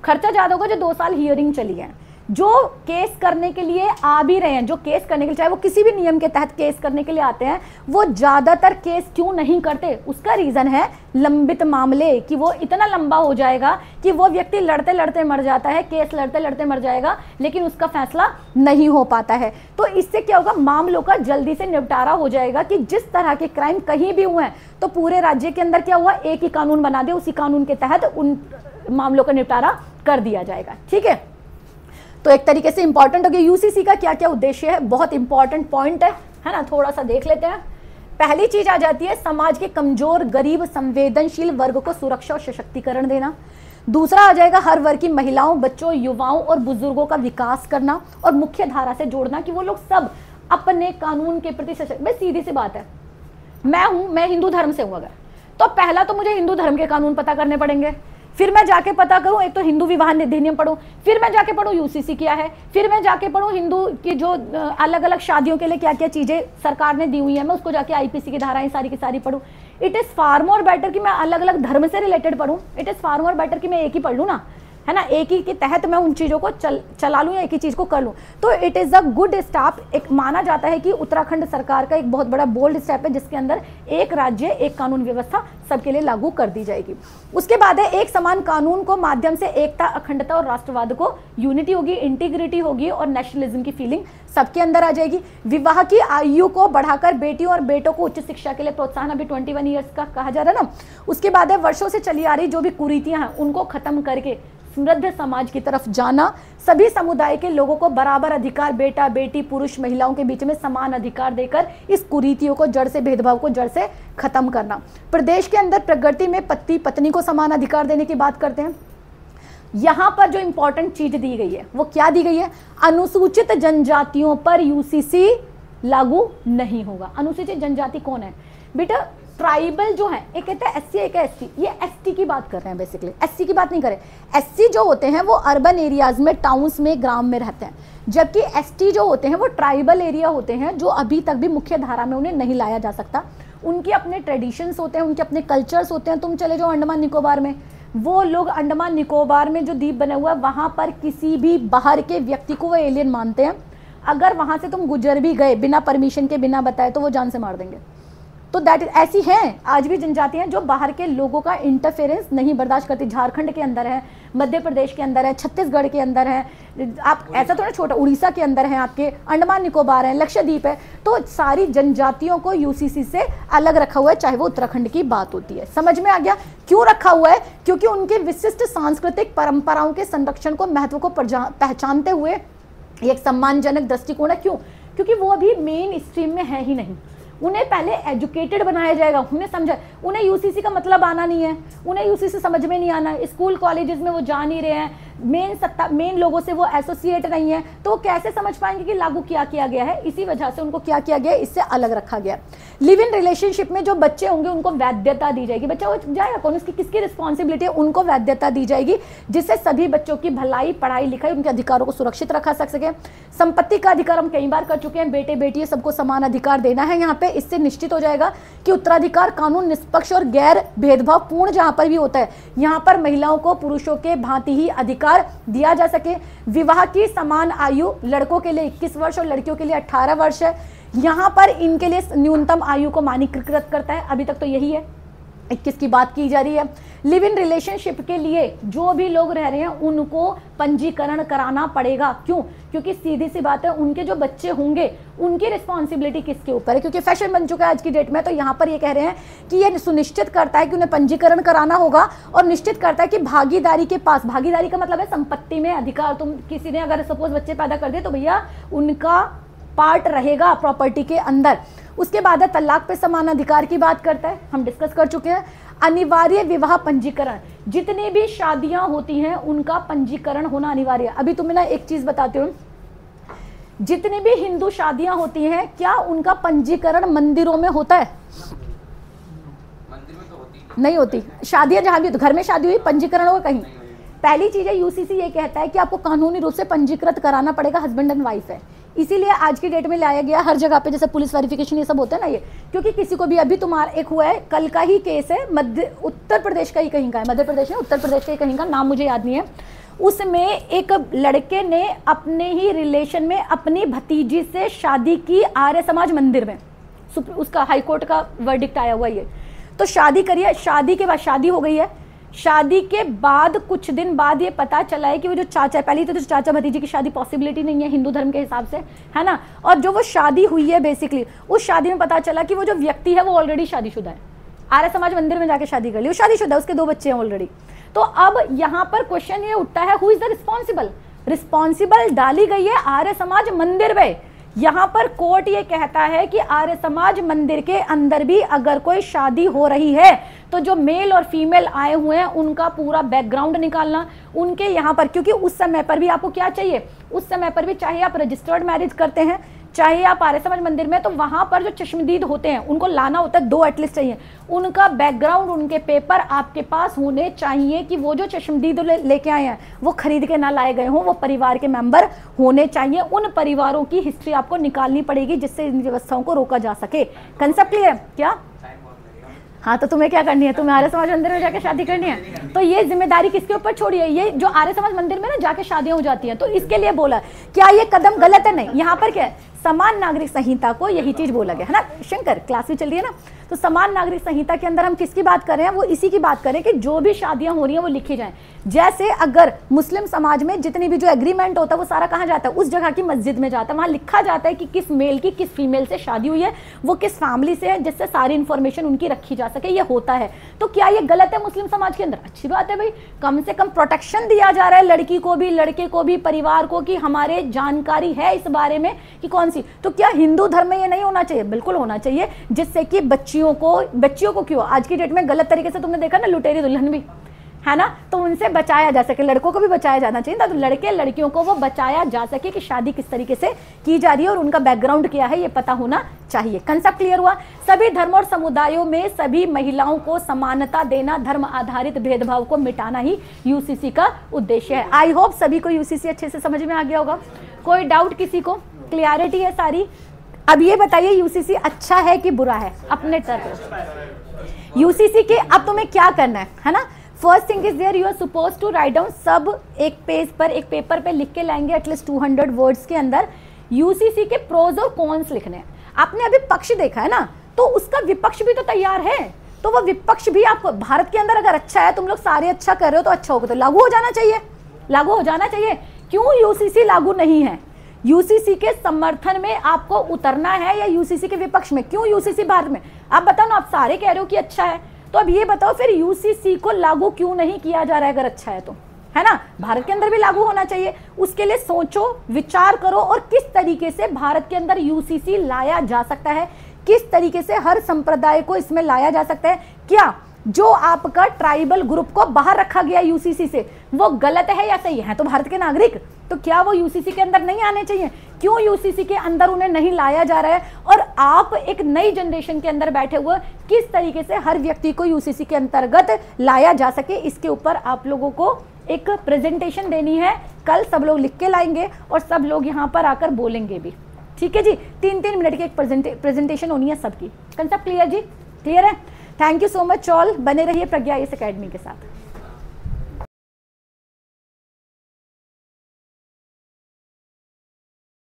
खर्चा ज्यादा होगा जो 2 साल हियरिंग चली है। जो केस करने के लिए आ भी रहे हैं, जो केस करने के लिए, चाहे वो किसी भी नियम के तहत केस करने के लिए आते हैं, वो ज्यादातर केस क्यों नहीं करते, उसका रीजन है लंबित मामले, कि वो इतना लंबा हो जाएगा कि वो व्यक्ति लड़ते लड़ते मर जाता है, केस लड़ते लड़ते मर जाएगा, लेकिन उसका फैसला नहीं हो पाता है। तो इससे क्या होगा, मामलों का जल्दी से निपटारा हो जाएगा कि जिस तरह के क्राइम कहीं भी हुए हैं तो पूरे राज्य के अंदर क्या हुआ, एक ही कानून बना दिया, उसी कानून के तहत उन मामलों का निपटारा कर दिया जाएगा। ठीक है, तो एक तरीके से इंपॉर्टेंट हो गया। यूसीसी का क्या क्या उद्देश्य है, बहुत इंपॉर्टेंट पॉइंट है ना, थोड़ा सा देख लेते हैं। पहली चीज आ जाती है समाज के कमजोर, गरीब, संवेदनशील वर्ग को सुरक्षा और सशक्तिकरण देना। दूसरा आ जाएगा हर वर्ग की महिलाओं, बच्चों, युवाओं और बुजुर्गों का विकास करना और मुख्य धारा से जोड़ना कि वो लोग सब अपने कानून के प्रति सशक्त। भाई सीधी सी बात है, मैं हिंदू धर्म से हूं अगर, तो पहला तो मुझे हिंदू धर्म के कानून पता करने पड़ेंगे, फिर मैं जाके पता करूं, एक तो हिंदू विवाह अधिनियम पढ़ूं, फिर मैं जाके पढ़ूं यूसीसी क्या है, फिर मैं जाके पढ़ूं हिंदू की जो अलग अलग शादियों के लिए क्या क्या चीजें सरकार ने दी हुई है, मैं उसको जाके आईपीसी की धाराएं सारी की सारी पढ़ूं। It is far more better कि मैं अलग अलग धर्म से रिलेटेड पढ़ूं, it is far more better कि मैं एक ही पढ़ लूं ना। है ना, एक ही के तहत मैं उन चीज़ों को चला लूँ या एक ही चीज़ को कर लूँ। तो it is a good step. एक माना जाता है कि उत्तराखंड सरकार का एक बहुत बड़ा बोल्ड स्टेप है, जिसके अंदर एक राज्य एक कानून व्यवस्था सबके लिए लागू कर दी जाएगी। उसके बाद है एक समान कानून को माध्यम से एकता, अखंडता और राष्ट्रवाद को यूनिटी होगी, इंटीग्रिटी होगी और नेशनलिज्म की फीलिंग सबके अंदर आ जाएगी। विवाह की आयु को बढ़ाकर बेटियों और बेटों को उच्च शिक्षा के लिए प्रोत्साहन, अभी 21 ईयर्स का कहा जा रहा है ना। उसके बाद है वर्षों से चली आ रही जो भी कुरीतियां हैं उनको खत्म करके समृद्ध समाज की तरफ जाना। सभी समुदाय के लोगों को बराबर अधिकार, बेटा बेटी पुरुष महिलाओं के बीच में समान अधिकार देकर इस कुरीतियों को जड़ से, भेदभाव को जड़ से खत्म करना। प्रदेश के अंदर प्रगति में पति पत्नी को समान अधिकार देने की बात करते हैं। यहां पर जो इंपॉर्टेंट चीज दी गई है वो क्या दी गई है, अनुसूचित जनजातियों पर यूसीसी लागू नहीं होगा। अनुसूचित जनजाति कौन है बेटा, ट्राइबल जो है, एक कहता है एससी, एक है एसटी। ये एसटी की बात कर रहे हैं बेसिकली, एससी की बात नहीं करें। एससी जो होते हैं वो अर्बन एरियाज में, टाउन्स में, ग्राम में रहते हैं, जबकि एसटी जो होते हैं वो ट्राइबल एरिया होते हैं जो अभी तक भी मुख्य धारा में उन्हें नहीं लाया जा सकता। उनके अपने ट्रेडिशंस होते हैं, उनके अपने कल्चर्स होते हैं। तुम चले जाओ अंडमान निकोबार में, वो लोग अंडमान निकोबार में जो द्वीप बना हुआ है वहां पर किसी भी बाहर के व्यक्ति को वो एलियन मानते हैं। अगर वहां से तुम गुजर भी गए बिना परमिशन के, बिना बताए, तो वो जान से मार देंगे। तो दैट ऐसी हैं आज भी जनजातियां जो बाहर के लोगों का इंटरफेरेंस नहीं बर्दाश्त करती। झारखंड के अंदर है, मध्य प्रदेश के अंदर है, छत्तीसगढ़ के अंदर है, आप ऐसा थोड़ा छोटा उड़ीसा के अंदर है, आपके अंडमान निकोबार है, लक्षद्वीप है। तो सारी जनजातियों को यूसीसी से अलग रखा हुआ है, चाहे वो उत्तराखंड की बात होती है। समझ में आ गया क्यों रखा हुआ है? क्योंकि उनके विशिष्ट सांस्कृतिक परंपराओं के संरक्षण को, महत्व को पहचानते हुए एक सम्मानजनक दृष्टिकोण है। क्यों? क्योंकि वो अभी मेन स्ट्रीम में है ही नहीं। उन्हें पहले एजुकेटेड बनाया जाएगा, उन्हें समझा, उन्हें यूसीसी का मतलब आना नहीं है, उन्हें यूसीसी समझ में नहीं आना है। स्कूल कॉलेजेस में वो जा नहीं रहे हैं, मेन लोगों से वो एसोसिएट नहीं है, तो वो कैसे समझ पाएंगे कि लागू क्या किया गया है? इसी वजह से उनको क्या किया गया, इससे अलग रखा गया। लिव इन रिलेशनशिप में जो बच्चे होंगे उनको वैधता दी जाएगी। बच्चा वो जाएगा कौन, उसकी किसकी रिस्पॉन्सिबिलिटी है? उनको वैधता दी जाएगी, जिससे सभी बच्चों की भलाई, पढ़ाई लिखाई, उनके अधिकारों को सुरक्षित रखा सके। संपत्ति का अधिकार हम कई बार कर चुके हैं, बेटे बेटी सबको समान अधिकार देना है यहाँ पे। इससे निश्चित हो जाएगा कि उत्तराधिकार कानून निष्पक्ष और गैर भेदभाव पूर्ण जहां पर भी होता है, यहाँ पर महिलाओं को पुरुषों के भांति ही अधिकार दिया जा सके। विवाह की समान आयु लड़कों के लिए 21 वर्ष और लड़कियों के लिए 18 वर्ष है। यहाँ पर इनके लिए न्यूनतम आयु को मानकीकृत करता है, अभी तक तो यही है, 21 की बात की जा रही है। लिव इन रिलेशनशिप के लिए जो भी लोग रह रहे हैं उनको पंजीकरण कराना पड़ेगा। क्यों? क्योंकि सीधी सी बात है, उनके जो बच्चे होंगे उनकी रिस्पॉन्सिबिलिटी किसके ऊपर है? क्योंकि फैशन बन चुका है आज की डेट में। तो यहाँ पर ये कह रहे हैं कि ये सुनिश्चित करता है कि उन्हें पंजीकरण कराना होगा और निश्चित करता है कि भागीदारी के पास, भागीदारी का मतलब है संपत्ति में अधिकार। तुम किसी ने अगर सपोज बच्चे पैदा कर दिए तो भैया उनका पार्ट रहेगा प्रॉपर्टी के अंदर। उसके बाद है तलाक पे समान अधिकार की बात करता है, हम डिस्कस कर चुके हैं। अनिवार्य विवाह पंजीकरण, जितनी भी शादियां होती हैं उनका पंजीकरण होना अनिवार्य है। अभी तुम्हें ना एक चीज बताती हूँ, जितनी भी हिंदू शादियां होती हैं क्या उनका पंजीकरण मंदिरों में होता है? मंदिर में तो होती नहीं होती। शादियां जहां भी, तो घर में शादी हुई पंजीकरण होगा कहीं? पहली चीज है यूसीसी ये कहता है कि आपको कानूनी रूप से पंजीकृत कराना पड़ेगा, हस्बैंड एंड वाइफ है। इसीलिए आज की डेट में लाया गया हर जगह पे, जैसे पुलिस वेरिफिकेशन ये सब होता है ना, ये क्योंकि किसी को भी, अभी तुम्हारा एक हुआ है कल का ही केस है, उत्तर प्रदेश का ही कहीं का है, मध्य प्रदेश में उत्तर प्रदेश का ही कहीं का, नाम मुझे याद नहीं है। उसमें एक लड़के ने अपने ही रिलेशन में अपनी भतीजी से शादी की आर्य समाज मंदिर में, उसका हाईकोर्ट का वर्डिक्ट आया हुआ ये। तो शादी करिए, शादी के बाद शादी हो गई है, शादी के बाद कुछ दिन बाद ये पता चला है कि वो जो चाचा, पहले तो चाचा भतीजी की शादी पॉसिबिलिटी नहीं है हिंदू धर्म के हिसाब से, है ना। और जो वो शादी हुई है बेसिकली, उस शादी में पता चला कि वो जो व्यक्ति है वो ऑलरेडी शादीशुदा है, आर्य समाज मंदिर में जाके शादी कर ली, वो शादीशुदा है, उसके 2 बच्चे हैं ऑलरेडी। तो अब यहाँ पर क्वेश्चन ये उठता है, who is the responsible? Responsible डाली गई है आर्य समाज मंदिर में। यहाँ पर कोर्ट ये कहता है कि आर्य समाज मंदिर के अंदर भी अगर कोई शादी हो रही है तो जो मेल और फीमेल आए हुए हैं उनका पूरा बैकग्राउंड निकालना, उनके यहाँ पर, क्योंकि उस समय पर भी आपको क्या चाहिए, उस समय पर भी चाहे आप रजिस्टर्ड मैरिज करते हैं, चाहे आप आर्य समाज मंदिर में, तो वहां पर जो चश्मदीद होते हैं उनको लाना होता है, 2 एटलीस्ट चाहिए। उनका बैकग्राउंड, उनके पेपर आपके पास होने चाहिए कि वो जो चश्मदीद लेके आए हैं वो खरीद के ना लाए गए हों, वो परिवार के मेंबर होने चाहिए। उन परिवारों की हिस्ट्री आपको निकालनी पड़ेगी जिससे इन व्यवस्थाओं को रोका जा सके। Concept clear? क्या हाँ, तो तुम्हें क्या करनी है, तुम्हें आर्य समाज मंदिर में जाके शादी करनी है, तो ये जिम्मेदारी किसके ऊपर छोड़ी है? ये जो आर्य समाज मंदिर में ना जाके शादियां हो जाती हैं, तो इसके लिए बोला क्या ये कदम गलत है? नहीं, यहाँ पर क्या है, समान नागरिक संहिता को यही चीज बोला गया है ना। शंकर क्लास भी चल रही है ना, तो समान नागरिक संहिता के अंदर हम किसकी बात कर रहे हैं? वो इसी की बात करें कि जो भी शादियां हो रही हैं वो लिखी जाएं। जैसे अगर मुस्लिम समाज में जितनी भी जो एग्रीमेंट होता है वो सारा कहाँ जाता है? उस जगह की मस्जिद में जाता है, वहां लिखा जाता है कि किस मेल की किस फीमेल से शादी हुई है, वो किस फैमिली से है, जिससे सारी इंफॉर्मेशन उनकी रखी जा सके, ये होता है। तो क्या ये गलत है मुस्लिम समाज के अंदर? अच्छी बात है भाई, कम से कम प्रोटेक्शन दिया जा रहा है लड़की को भी, लड़के को भी, परिवार को, कि हमारे जानकारी है इस बारे में कि कौन सी। तो क्या हिंदू धर्म में ये नहीं होना चाहिए? बिल्कुल होना चाहिए, जिससे कि बच्चियों को क्यों आज की डेट में गलत तरीके से, तुमने देखा ना लुटेरी दुल्हन भी है ना, तो उनसे बचाया जा सके, लड़कों को भी बचाया जाना चाहिए था, तो लड़के लड़कियों को वो बचाया जा सके कि शादी किस तरीके से की जा रही है और उनका बैकग्राउंड क्या है ये पता होना चाहिए। कंसेप्ट क्लियर हुआ? सभी धर्म और समुदायों में सभी महिलाओं को समानता देना, धर्म आधारित भेदभाव को मिटाना ही यूसीसी का उद्देश्य है। आई होप सभी को यूसीसी अच्छे से समझ में आ गया होगा। कोई डाउट किसी को? क्लियरिटी है सारी? अब ये बताइए यूसीसी अच्छा है कि बुरा है अपने तरफ? यूसीसी के अब तुम्हें क्या करना है ना? First thing is there, you are suppose to write down, सब एक पेज पर, एक पेपर पे लिख के लाएंगे एटलीस्ट 200 वर्ड्स के अंदर यूसीसी के प्रोज और कॉन्स लिखने हैं। आपने अभी पक्ष देखा है ना, तो उसका विपक्ष भी तो तैयार है, तो वो विपक्ष भी आपको भारत के अंदर अगर अच्छा है, तुम लोग सारे अच्छा कर रहे हो तो अच्छा होगा, तो लागू हो जाना चाहिए, लागू हो जाना चाहिए। क्यों यूसीसी लागू नहीं है? यूसीसी के समर्थन में आपको उतरना है या यूसीसी के विपक्ष में? क्यों यूसीसी भारत में? आप बताओ ना, आप सारे कह रहे हो कि अच्छा है, तो अब ये बताओ फिर यूसीसी को लागू क्यों नहीं किया जा रहा है? अगर अच्छा है तो, है ना, भारत के अंदर भी लागू होना चाहिए। उसके लिए सोचो, विचार करो और किस तरीके से भारत के अंदर यूसीसी लाया जा सकता है, किस तरीके से हर संप्रदाय को इसमें लाया जा सकता है। क्या जो आपका ट्राइबल ग्रुप को बाहर रखा गया यूसीसी से वो गलत है या सही है? तो भारत के नागरिक, तो क्या वो यूसीसी के अंदर नहीं आने चाहिए? क्यों यूसीसी के अंदर उन्हें नहीं लाया जा रहा है? और आप एक नई जनरेशन के अंदर बैठे हुए, किस तरीके से हर व्यक्ति को यूसीसी के अंतर्गत लाया जा सके, इसके ऊपर आप लोगों को एक प्रेजेंटेशन देनी है। कल सब लोग लिख के लाएंगे और सब लोग यहाँ पर आकर बोलेंगे भी, ठीक है जी। 3-3 मिनट की एक प्रेजेंटेशन होनी है सबकी। कंसेप्ट क्लियर जी? क्लियर है? Thank you so much all, बने रहिए प्रज्ञा इस एकेडमी के साथ।